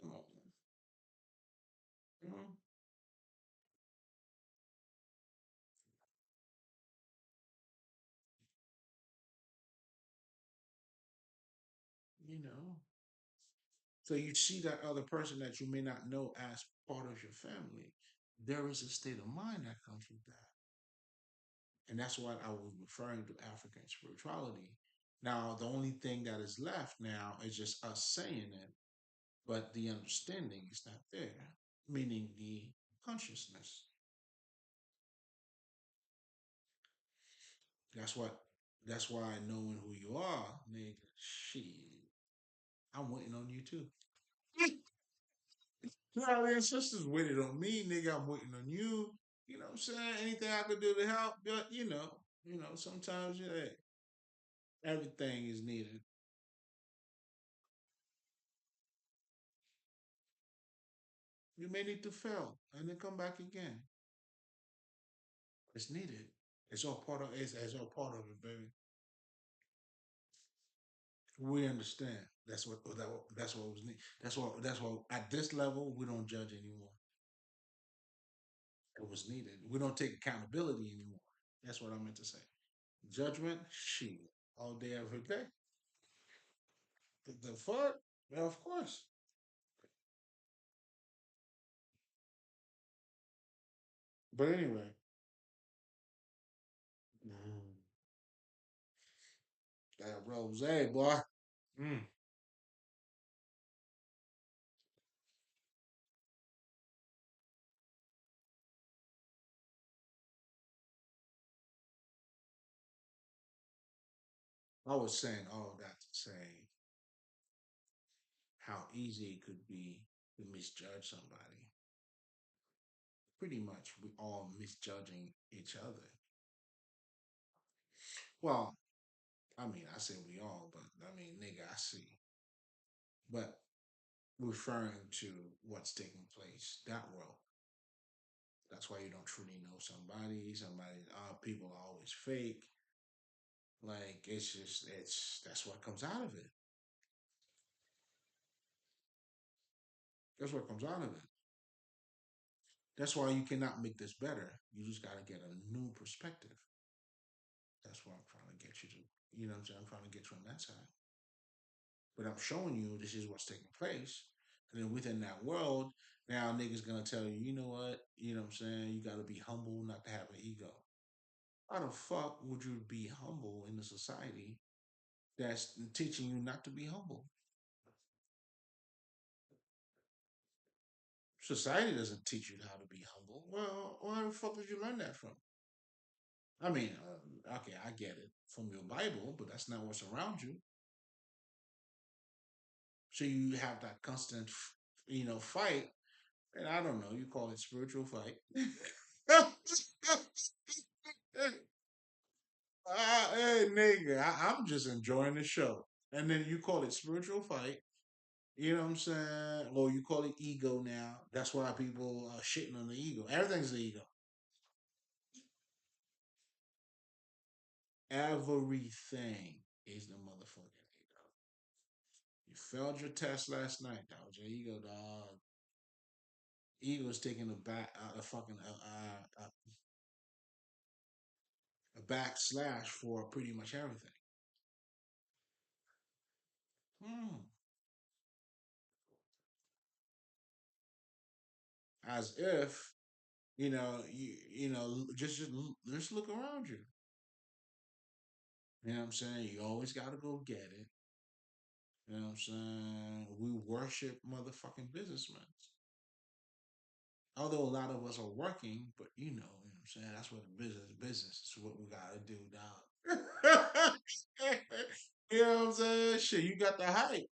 Come on, man. You know, you know. So you see that other person that you may not know as part of your family. There is a state of mind that comes with that. And that's what I was referring to African spirituality. Now, the only thing that is left now is just us saying it, but the understanding is not there, meaning the consciousness. That's what. That's why knowing who you are, nigga. Shit, I'm waiting on you too. Brothers and sisters waited on me, nigga. I'm waiting on you. You know what I'm saying? Anything I could do to help, but sometimes yeah, everything is needed. You may need to fail and then come back again. It's needed. It's all part of it, baby. We understand. that's what was needed. That's what at this level we don't judge anymore. It was needed. We don't take accountability anymore. That's what I meant to say. Judgment, shit, all day every day. The fuck? Yeah, of course. But anyway, that rose, boy. Mm. I was saying all of that to say how easy it could be to misjudge somebody. Pretty much, we all misjudging each other. Well, I mean, I say we all, but I mean, nigga, I see. But referring to what's taking place that world. That's why you don't truly know somebody. Somebody, people are always fake. Like it's just, it's that's what comes out of it. That's what comes out of it. That's why you cannot make this better. You just got to get a new perspective. That's what I'm trying to get you to. You know what I'm saying? I'm trying to get you on that side. But I'm showing you this is what's taking place. And then within that world, now niggas gonna tell you, you know what? You know what I'm saying? You gotta be humble not to have an ego. How the fuck would you be humble in a society that's teaching you not to be humble? Society doesn't teach you how to be humble. Well, where the fuck did you learn that from? I mean, okay, I get it from your Bible, but that's not what's around you. So you have that constant, fight, and I don't know, you call it spiritual fight. Hey, nigga, I'm just enjoying the show. And then you call it spiritual fight. You know what I'm saying? Or you call it ego now. That's why people are shitting on the ego. Everything's the ego. Everything is the motherfucking ego. You failed your test last night. That was your ego, dog. Ego's taking a fucking a backslash for pretty much everything. Hmm. As if just look around you. You know what I'm saying? You always got to go get it. You know what I'm saying? We worship motherfucking businessmen. Although a lot of us are working, but you know what I'm saying? That's what the business is what we gotta do, dog. You know what I'm saying? Shit, you got the hype.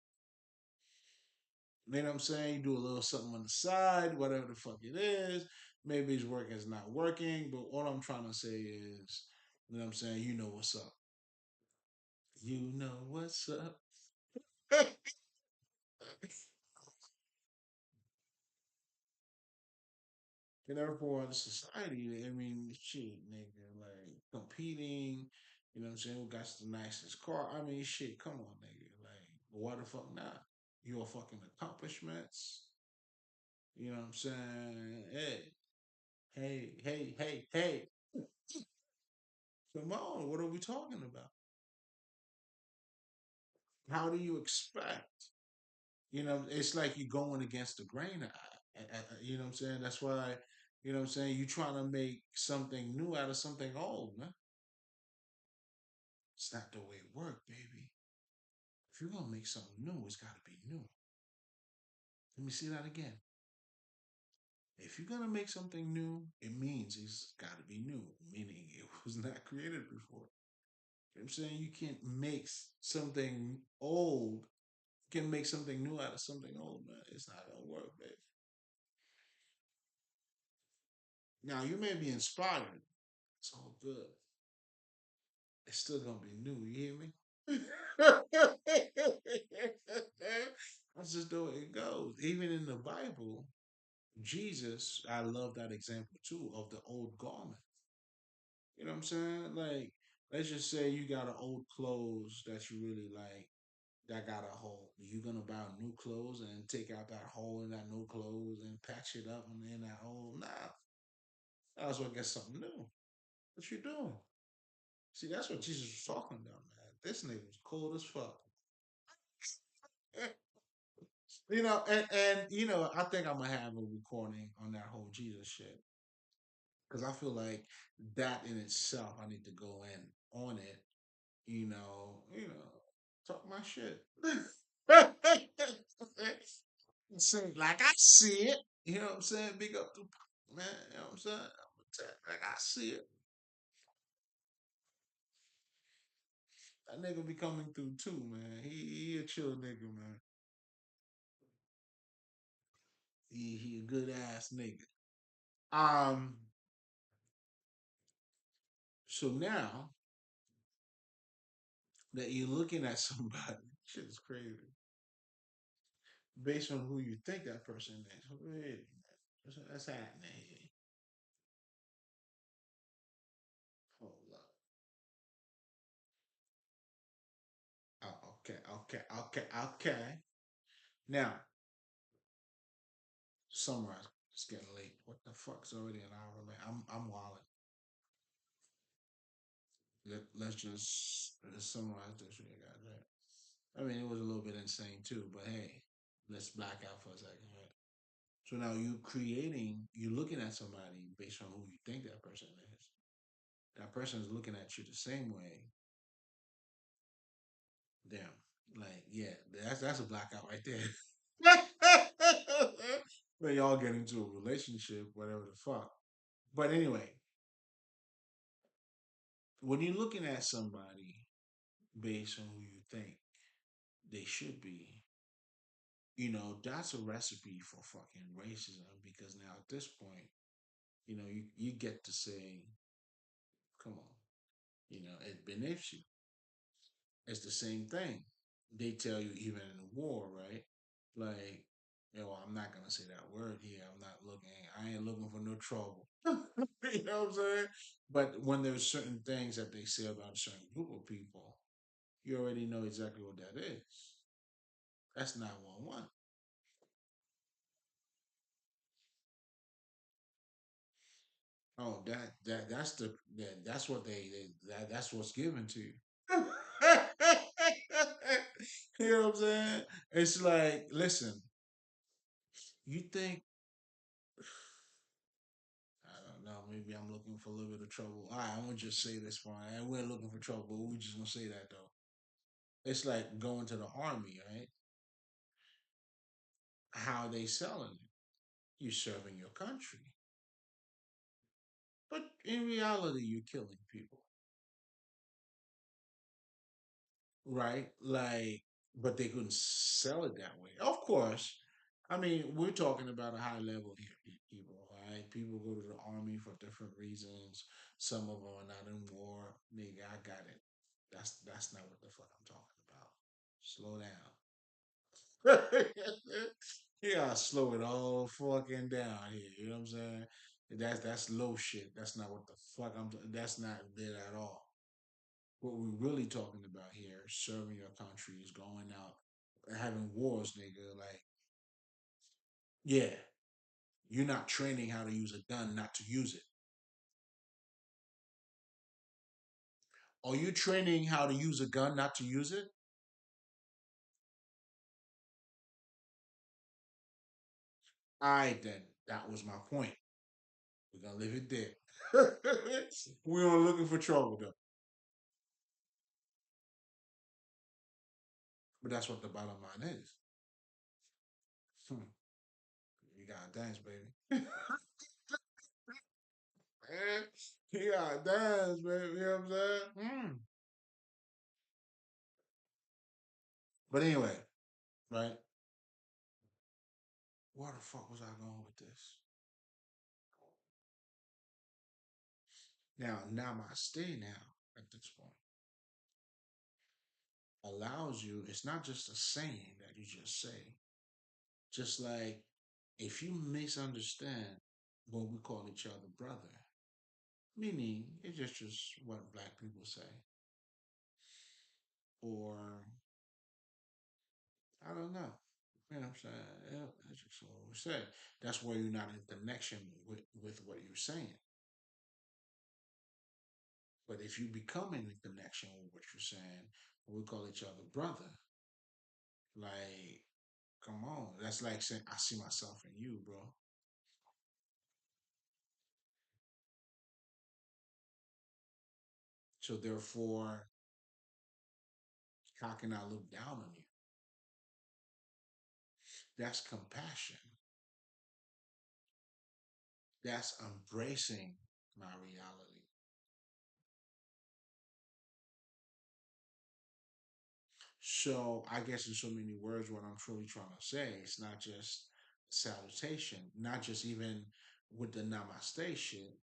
You know what I'm saying? You do a little something on the side, whatever the fuck it is. Maybe his work is not working, but all I'm trying to say is, you know what I'm saying? You know what's up. You know what's up. And therefore, the society, I mean, shit, nigga, like competing, you know what I'm saying? Who got the nicest car? I mean, shit, come on, nigga. Like, why the fuck not? Your fucking accomplishments, you know what I'm saying? Hey. Come on, what are we talking about? How do you expect? It's like you're going against the grain. You know what I'm saying? That's why, you know what I'm saying? You're trying to make something new out of something old, man. It's not the way it works, baby. If you're gonna make something new, it's gotta be new. Let me see that again. If you're gonna make something new, it means it's gotta be new, meaning it was not created before. You know what I'm saying? You can't make something old, you can make something new out of something old, man. It's not gonna work, baby. Now you may be inspired. It's all good. It's still gonna be new, you hear me? That's just the way it goes. Even in the Bible, Jesus, I love that example too of the old garment. You know what I'm saying? Like, let's just say you got an old clothes that you really like, that got a hole. You gonna buy new clothes and take out that hole in that new clothes and patch it up and in that hole? Nah, I was gonna get something new. What you doing? See, that's what Jesus was talking about, man. This nigga was cold as fuck. And I think I'm gonna have a recording on that whole Jesus shit because I feel like that in itself, I need to go in on it. Talk my shit. Say like I see it. You know what I'm saying? Big up to man. You know what I'm saying? Like I see it. That nigga be coming through too, man. He a chill nigga, man. He a good ass nigga. Um. So now that you're looking at somebody, shit is crazy. Based on who you think that person is. Wait a minute. What's happening here? Hold up. Oh, okay. Now, summarize. It's getting late. What the fuck's already an hour late? I'm wilding. Let's summarize this shit, guys. Right? I mean, it was a little bit insane too, but hey, let's black out for a second, right? So now you're looking at somebody based on who you think that person is. That person is looking at you the same way. Damn, like yeah, that's a blackout right there. When y'all get into a relationship, whatever the fuck. But anyway, when you're looking at somebody based on who you think they should be, that's a recipe for fucking racism because now at this point, you get to say, come on, it beneath you. It's the same thing. They tell you even in the war, right? Like, I'm not gonna say that word here. I ain't looking for no trouble. You know what I'm saying? But when there's certain things that they say about a certain group of people, you already know exactly what that is. That's 911. Oh, that's what that's what's given to you. You know what I'm saying? It's like, listen, you think I don't know, maybe I'm looking for a little bit of trouble. All right, I'm gonna just say this one. And we're looking for trouble, but we're just gonna say that though. It's like going to the army, right? How they selling it? You're serving your country, but in reality, you're killing people. Right? Like, but they couldn't sell it that way. Of course, I mean, we're talking about a high level here, people, right? People go to the army for different reasons. Some of them are not in war. Nigga, I got it. That's not what the fuck I'm talking about. Slow down. You gotta slow it all fucking down here. You know what I'm saying? That's low shit. That's not what the fuck That's not it at all. What we're really talking about here, serving your country, is going out having wars, nigga. Like, yeah, you're not training how to use a gun, not to use it. Are you training how to use a gun, not to use it? All right, then. That was my point. We're gonna leave it there. We are looking for trouble, though. But that's what the bottom line is. Hmm. You gotta dance, baby. You gotta dance, baby. You know what I'm saying? But anyway, right? Where the fuck was I going with this? Now, namaste now at this point allows you, it's not just a saying that you just say. Just like if you misunderstand when we call each other brother, meaning it's just what black people say, or I don't know. You know what I'm saying? Yeah, that's just what we say. That's why you're not in connection with what you're saying. But if you become in connection with what you're saying, we call each other brother. Like, come on. That's like saying, I see myself in you, bro. So therefore, how can I look down on you? That's compassion. That's embracing my reality. So I guess in so many words, what I'm truly trying to say, it's not just salutation, not just even with the namaste shit.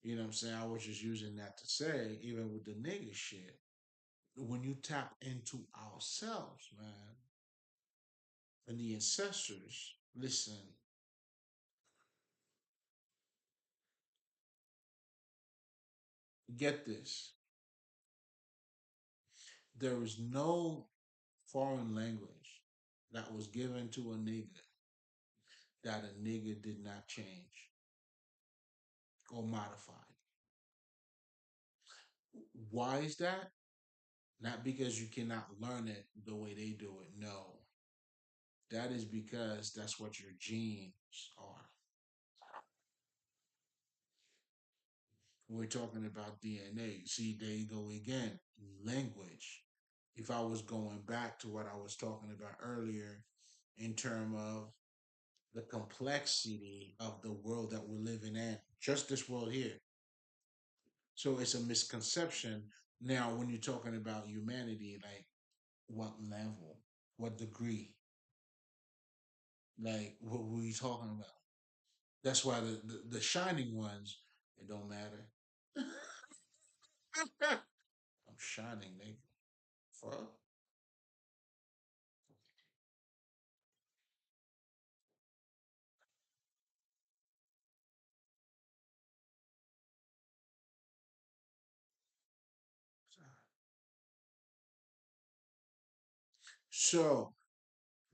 You know what I'm saying? I was just using that to say, even with the nigga shit, when you tap into ourselves, man, and the ancestors, listen, get this. There is no foreign language that was given to a nigga that a nigga did not change or modify. Why is that? Not because you cannot learn it the way they do it. No. That is because that's what your genes are. We're talking about DNA. See, there you go again. Language. If I was going back to what I was talking about earlier in terms of the complexity of the world that we're living in, just this world here. So it's a misconception. Now, when you're talking about humanity, like what level, what degree, like what were you talking about? That's why the shining ones, it don't matter. I'm shining, nigga. Fuck. So,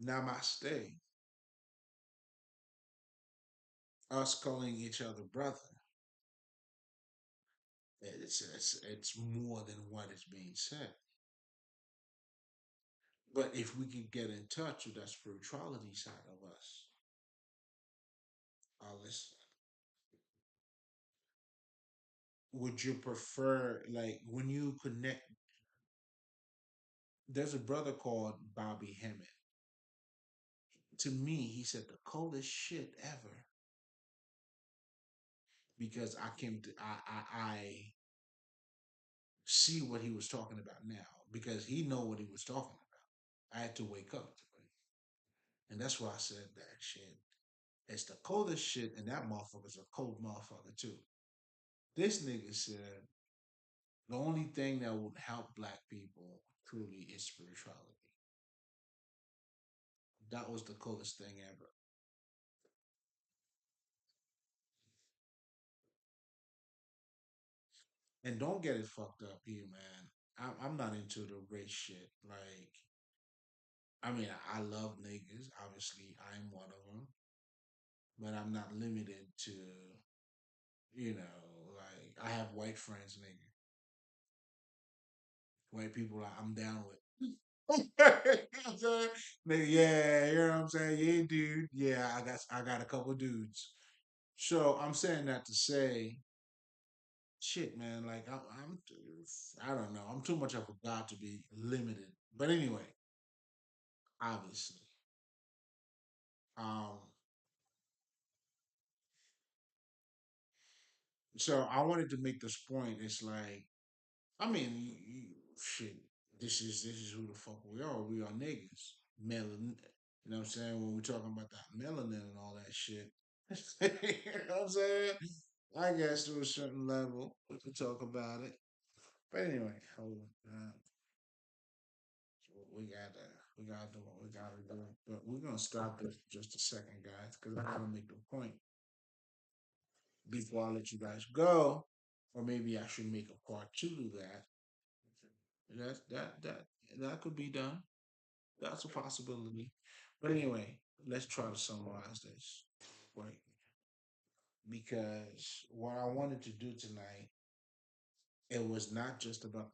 namaste, us calling each other brother, it's more than what is being said. But if we could get in touch with that spirituality side of us, listen, would you prefer, like, when you connect? There's a brother called Bobby Hemmett. To me, he said the coldest shit ever because I came to I see what he was talking about now because he know what he was talking about. I had to wake up to it, and that's why I said that shit. It's the coldest shit, and that motherfucker's a cold motherfucker too. This nigga said the only thing that would help black people truly is spirituality. That was the coolest thing ever. And don't get it fucked up here, man. I'm not into the race shit. Like, I mean, I love niggas. Obviously, I'm one of them, but I'm not limited to, like I have white friends, nigga. White people I'm down with. You know what I'm saying? Nigga, yeah, you know what I'm saying? Yeah, dude. Yeah, I got a couple dudes. So I'm saying that to say, shit, man. Like I don't know. I'm too much of a god to be limited. But anyway, obviously, um, so I wanted to make this point. It's like, I mean, shit. This is who the fuck we are. We are niggas, melanin. You know what I'm saying? When we're talking about that melanin and all that shit. You know what I'm saying? I guess to a certain level, we could talk about it. But anyway, hold on. We gotta do what we gotta do. But we're gonna stop this for just a second, guys, because I gotta make the point before I let you guys go. Or maybe I should make a part two to that. That that that that could be done. That's a possibility. But anyway, let's try to summarize this, right? Because what I wanted to do tonight, it was not just about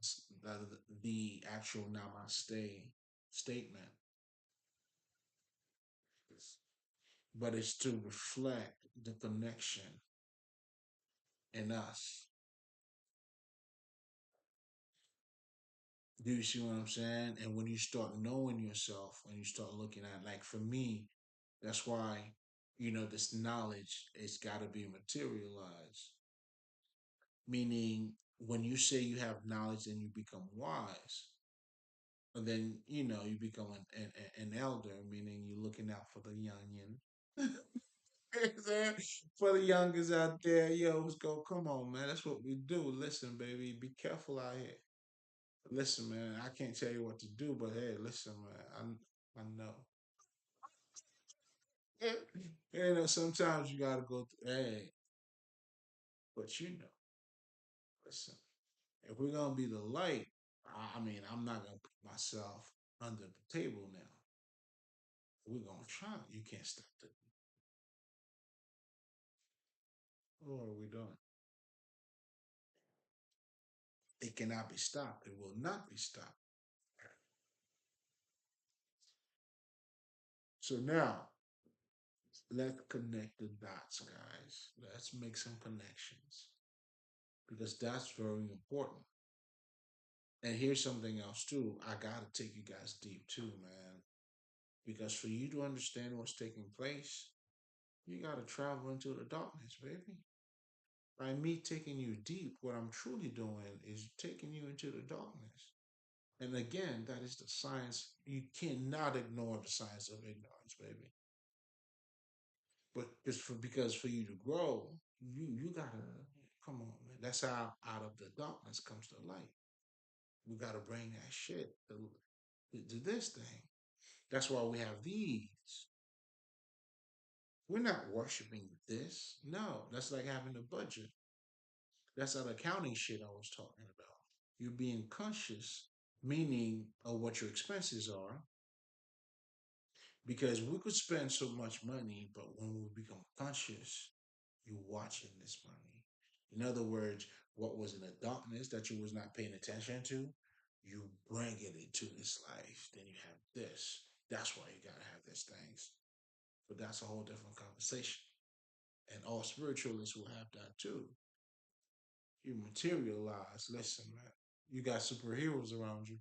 the actual namaste statement, but it's to reflect the connection in us. Do you see what I'm saying? And when you start knowing yourself and you start looking at, like for me, that's why, this knowledge, it's got to be materialized. Meaning, when you say you have knowledge and you become wise, and then, you become an elder, meaning you're looking out for the youngin. For the youngers out there, yo, let's go. Come on, man. That's what we do. Listen, baby, be careful out here. Listen, man, I can't tell you what to do, but hey, listen, man, I know. Sometimes you gotta go through, hey, but listen, if we're gonna be the light, I mean, I'm not gonna put myself under the table now. We're gonna try. You can't stop it. What are we doing? It cannot be stopped. It will not be stopped. So now, let's connect the dots, guys. Let's make some connections because that's very important. And here's something else too. I gotta take you guys deep too, man. Because for you to understand what's taking place, you gotta travel into the darkness, baby. By me taking you deep, what I'm truly doing is taking you into the darkness. And again, that is the science. You cannot ignore the science of ignorance, baby. But it's because for you to grow, you gotta come on, man. That's how out of the darkness comes the light. We gotta bring that shit to this thing. That's why we have these. We're not worshiping this. No, that's like having a budget. That's that accounting shit I was talking about. You're being conscious, meaning of what your expenses are, because we could spend so much money, but when we become conscious, you're watching this money. In other words, what was in the darkness that you was not paying attention to, you bring it into this life. Then you have this. That's why you gotta have these things. But that's a whole different conversation. And all spiritualists will have that too. You materialize. Listen, man, you got superheroes around you.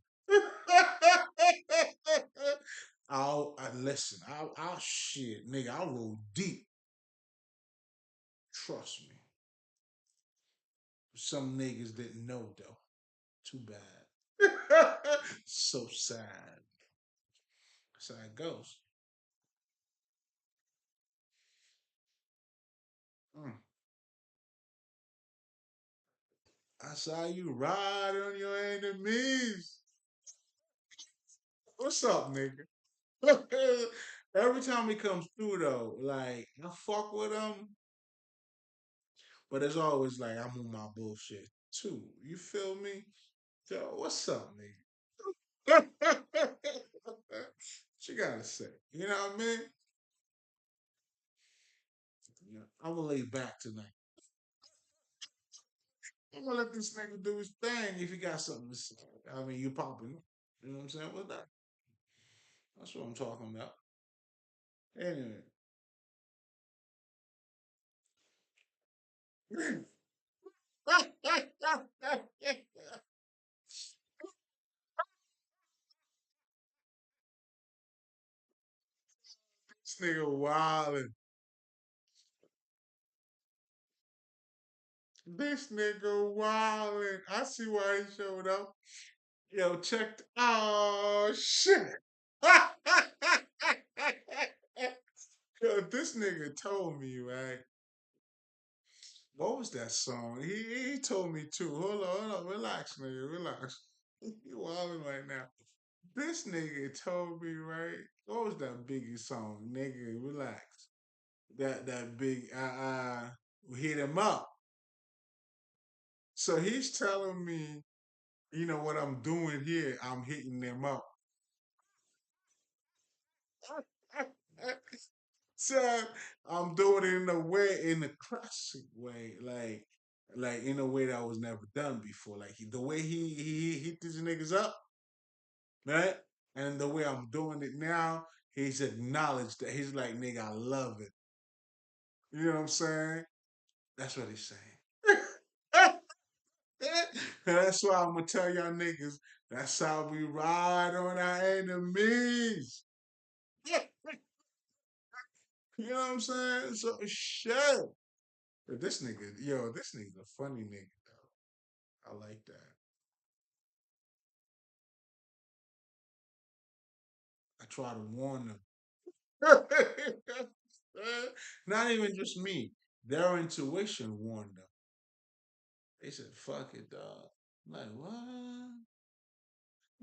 I listen. I'll shit, nigga. I'll roll deep. Trust me. Some niggas didn't know though. Too bad. So sad. That's how it goes. Mm. I saw you ride on your enemies. What's up, nigga? Every time he comes through though, like I fuck with him, but it's always like I'm on my bullshit too. You feel me? Yo, what's up, nigga? What you gotta say? You know what I mean? Yeah, I'm gonna lay back tonight. I'm gonna let this nigga do his thing if he got something to say. I mean, you popping. You know what I'm saying? What's that? That's what I'm talking about. Anyway, this nigga wildin'. This nigga wildin'. I see why he showed up. Yo, checked. Oh shit. Yo, this nigga told me, right? What was that song? He told me too. Hold on, relax, nigga, relax. You wildin' right now. This nigga told me, right? What was that Biggie song? Nigga, relax. That big hit him up. So he's telling me, what I'm doing here, I'm hitting them up. So I'm doing it in a way, in a classic way, like in a way that was never done before. Like the way he hit these niggas up, right? And the way I'm doing it now, he's acknowledged that. He's like, nigga, I love it. You know what I'm saying? That's what he's saying. And that's why I'm gonna tell y'all niggas, that's how we ride on our enemies. You know what I'm saying? So shit. But this nigga, yo, this nigga's a funny nigga though. I like that. I try to warn them. Not even just me. Their intuition warned them. They said, fuck it, dog. I'm like, what?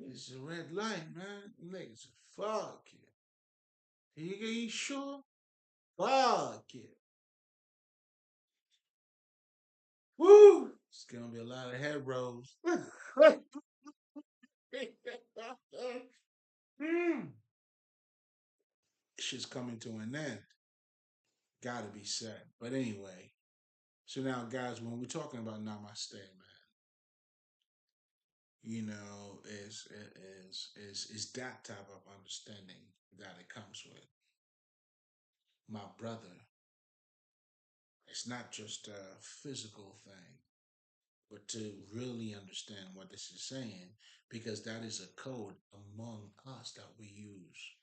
It's a red light, man. Niggas said, fuck it. You sure? Fuck it. Woo! It's gonna be a lot of head rolls. Mm. Shit's coming to an end. Gotta be said. But anyway, so now, guys, when we're talking about Namaste, man, you know, is that type of understanding that it comes with. My brother, it's not just a physical thing, but to really understand what this is saying, because that is a code among us that we use.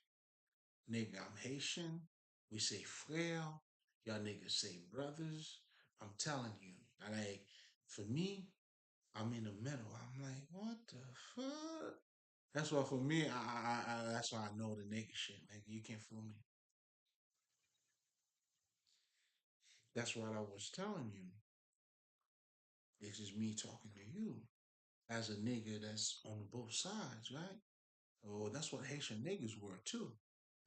Nigga, I'm Haitian. We say frère. Y'all niggas say brothers. I'm telling you. Like, for me, I'm in the middle. I'm like, what the fuck? That's why for me, that's why I know the nigga shit, nigga. You can't fool me. That's what I was telling you. This is me talking to you as a nigga that's on both sides, right? Oh, that's what Haitian niggas were too.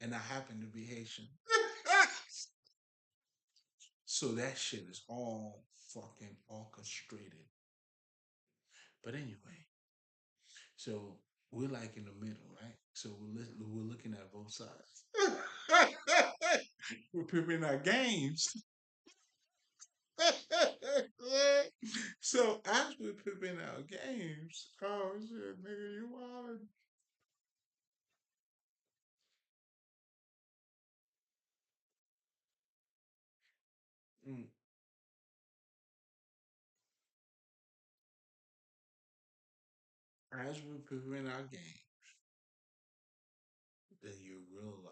And I happen to be Haitian. So that shit is all fucking orchestrated. But anyway, so we're like in the middle, right? So we're looking at both sides. We're pimping our games. So as we're pimping our games, oh shit, nigga, you wild. Mm. As we're pimping our game, then you realize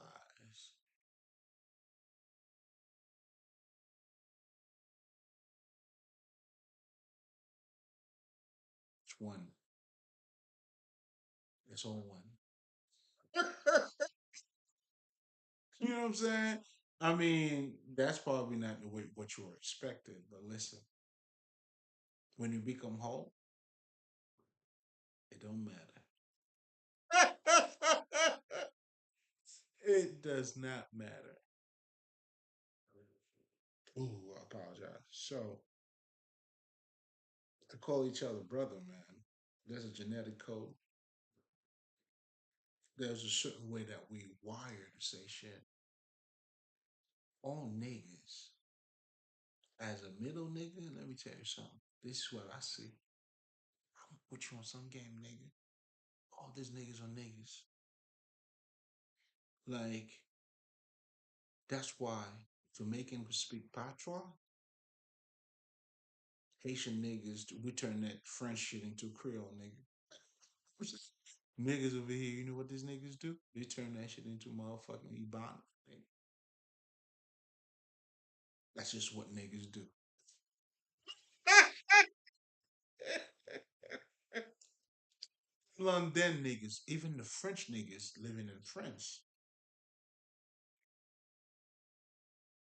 it's one. It's all one. You know what I'm saying? I mean, that's probably not the way what you were expected, but listen, when you become whole, it don't matter. It does not matter. Ooh, I apologize. So to call each other brother, man, there's a genetic code. There's a certain way that we wire to say shit. All niggas, as a middle nigga, let me tell you something. This is what I see. I'm gonna put you on some game, nigga. All these niggas are niggas. Like, that's why Jamaican speak patois. Haitian niggas, we turn that French shit into Creole, nigga. Niggas over here, you know what these niggas do? They turn that shit into motherfucking Ebonics. That's just what niggas do. London niggas, even the French niggas living in France.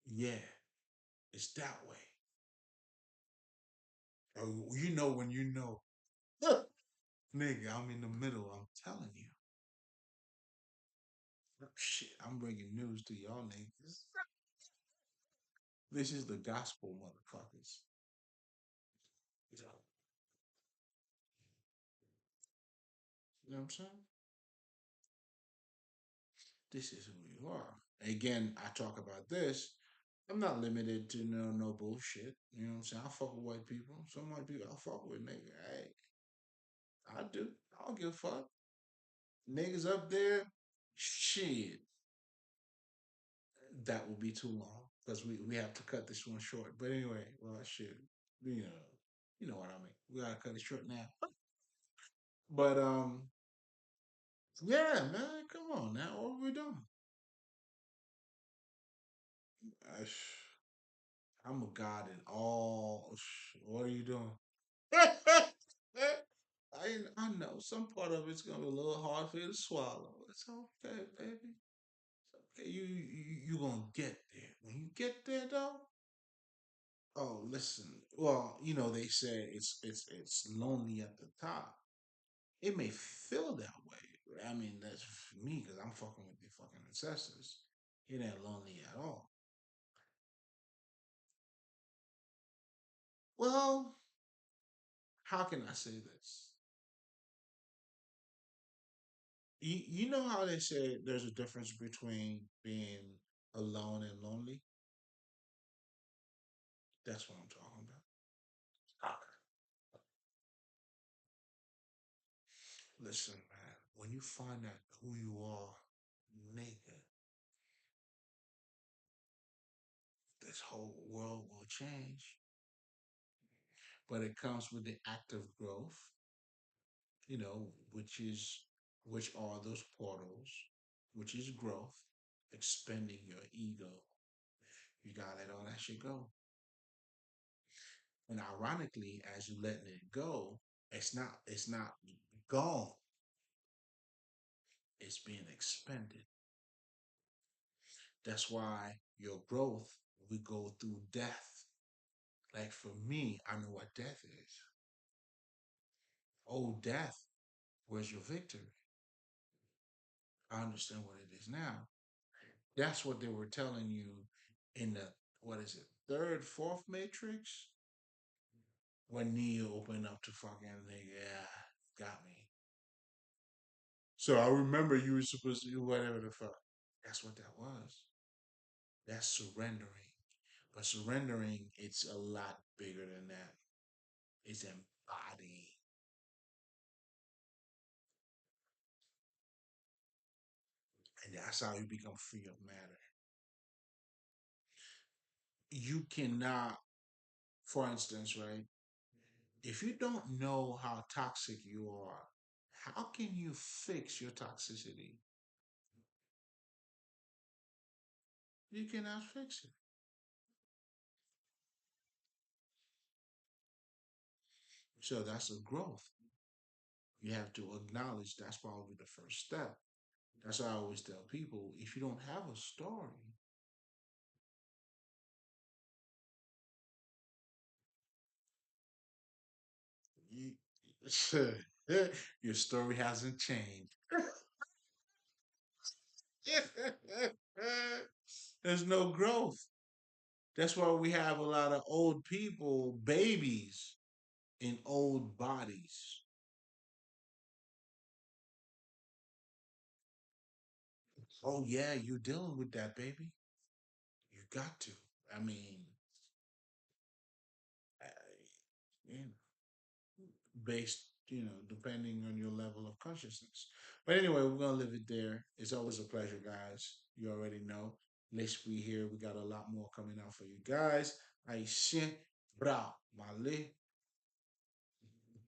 Yeah, it's that way. You know when you know. Nigga, I'm in the middle, I'm telling you. Shit, I'm bringing news to y'all niggas. This is the gospel, motherfuckers. You know what I'm saying? This is who we are. Again, I talk about this. I'm not limited to no bullshit. You know what I'm saying? I fuck with white people. Some white people I fuck with, nigga. Hey, I do. I don't give a fuck. Niggas up there, shit. That will be too long because we have to cut this one short. But anyway, well, shit. You know, you know what I mean. We gotta cut it short now. But yeah, man, come on now. What are we doing? I, I'm a god in all. What are you doing? I know some part of it's gonna be a little hard for you to swallow. It's okay, baby. It's okay. You gonna get there. When you get there, though. Oh, listen. Well, you know they say it's lonely at the top. It may feel that way. I mean, that's for me because I'm fucking with the fucking ancestors. It ain't lonely at all. Well, how can I say this? You know how they say there's a difference between being alone and lonely? That's what I'm talking about. Listen, man, when you find out who you are, nigga, this whole world will change. But it comes with the active growth, which are those portals, which is growth, expending your ego. You gotta let all that shit go. And ironically, as you letting it go, it's not gone. It's being expended. That's why your growth we go through death. Like for me, I know what death is. Oh, death, where's your victory? I understand what it is now. That's what they were telling you in the what is it, third, fourth Matrix? When Neo opened up to fucking nigga, yeah, got me. So I remember you were supposed to do whatever the fuck. That's what that was. That's surrendering. But surrendering, it's a lot bigger than that. It's embodying. And that's how you become free of matter. You cannot, for instance, right? If you don't know how toxic you are, how can you fix your toxicity? You cannot fix it. So that's a growth. You have to acknowledge that's probably the first step. That's why I always tell people if you don't have a story, you, your story hasn't changed. There's no growth. That's why we have a lot of old people, babies in old bodies. Oh yeah, you're dealing with that, baby. You got to. I mean, uh, you know, based, depending on your level of consciousness. But anyway, we're gonna leave it there. It's always a pleasure, guys. You already know. Let's be here. We got a lot more coming out for you guys. Aisha, bra, male.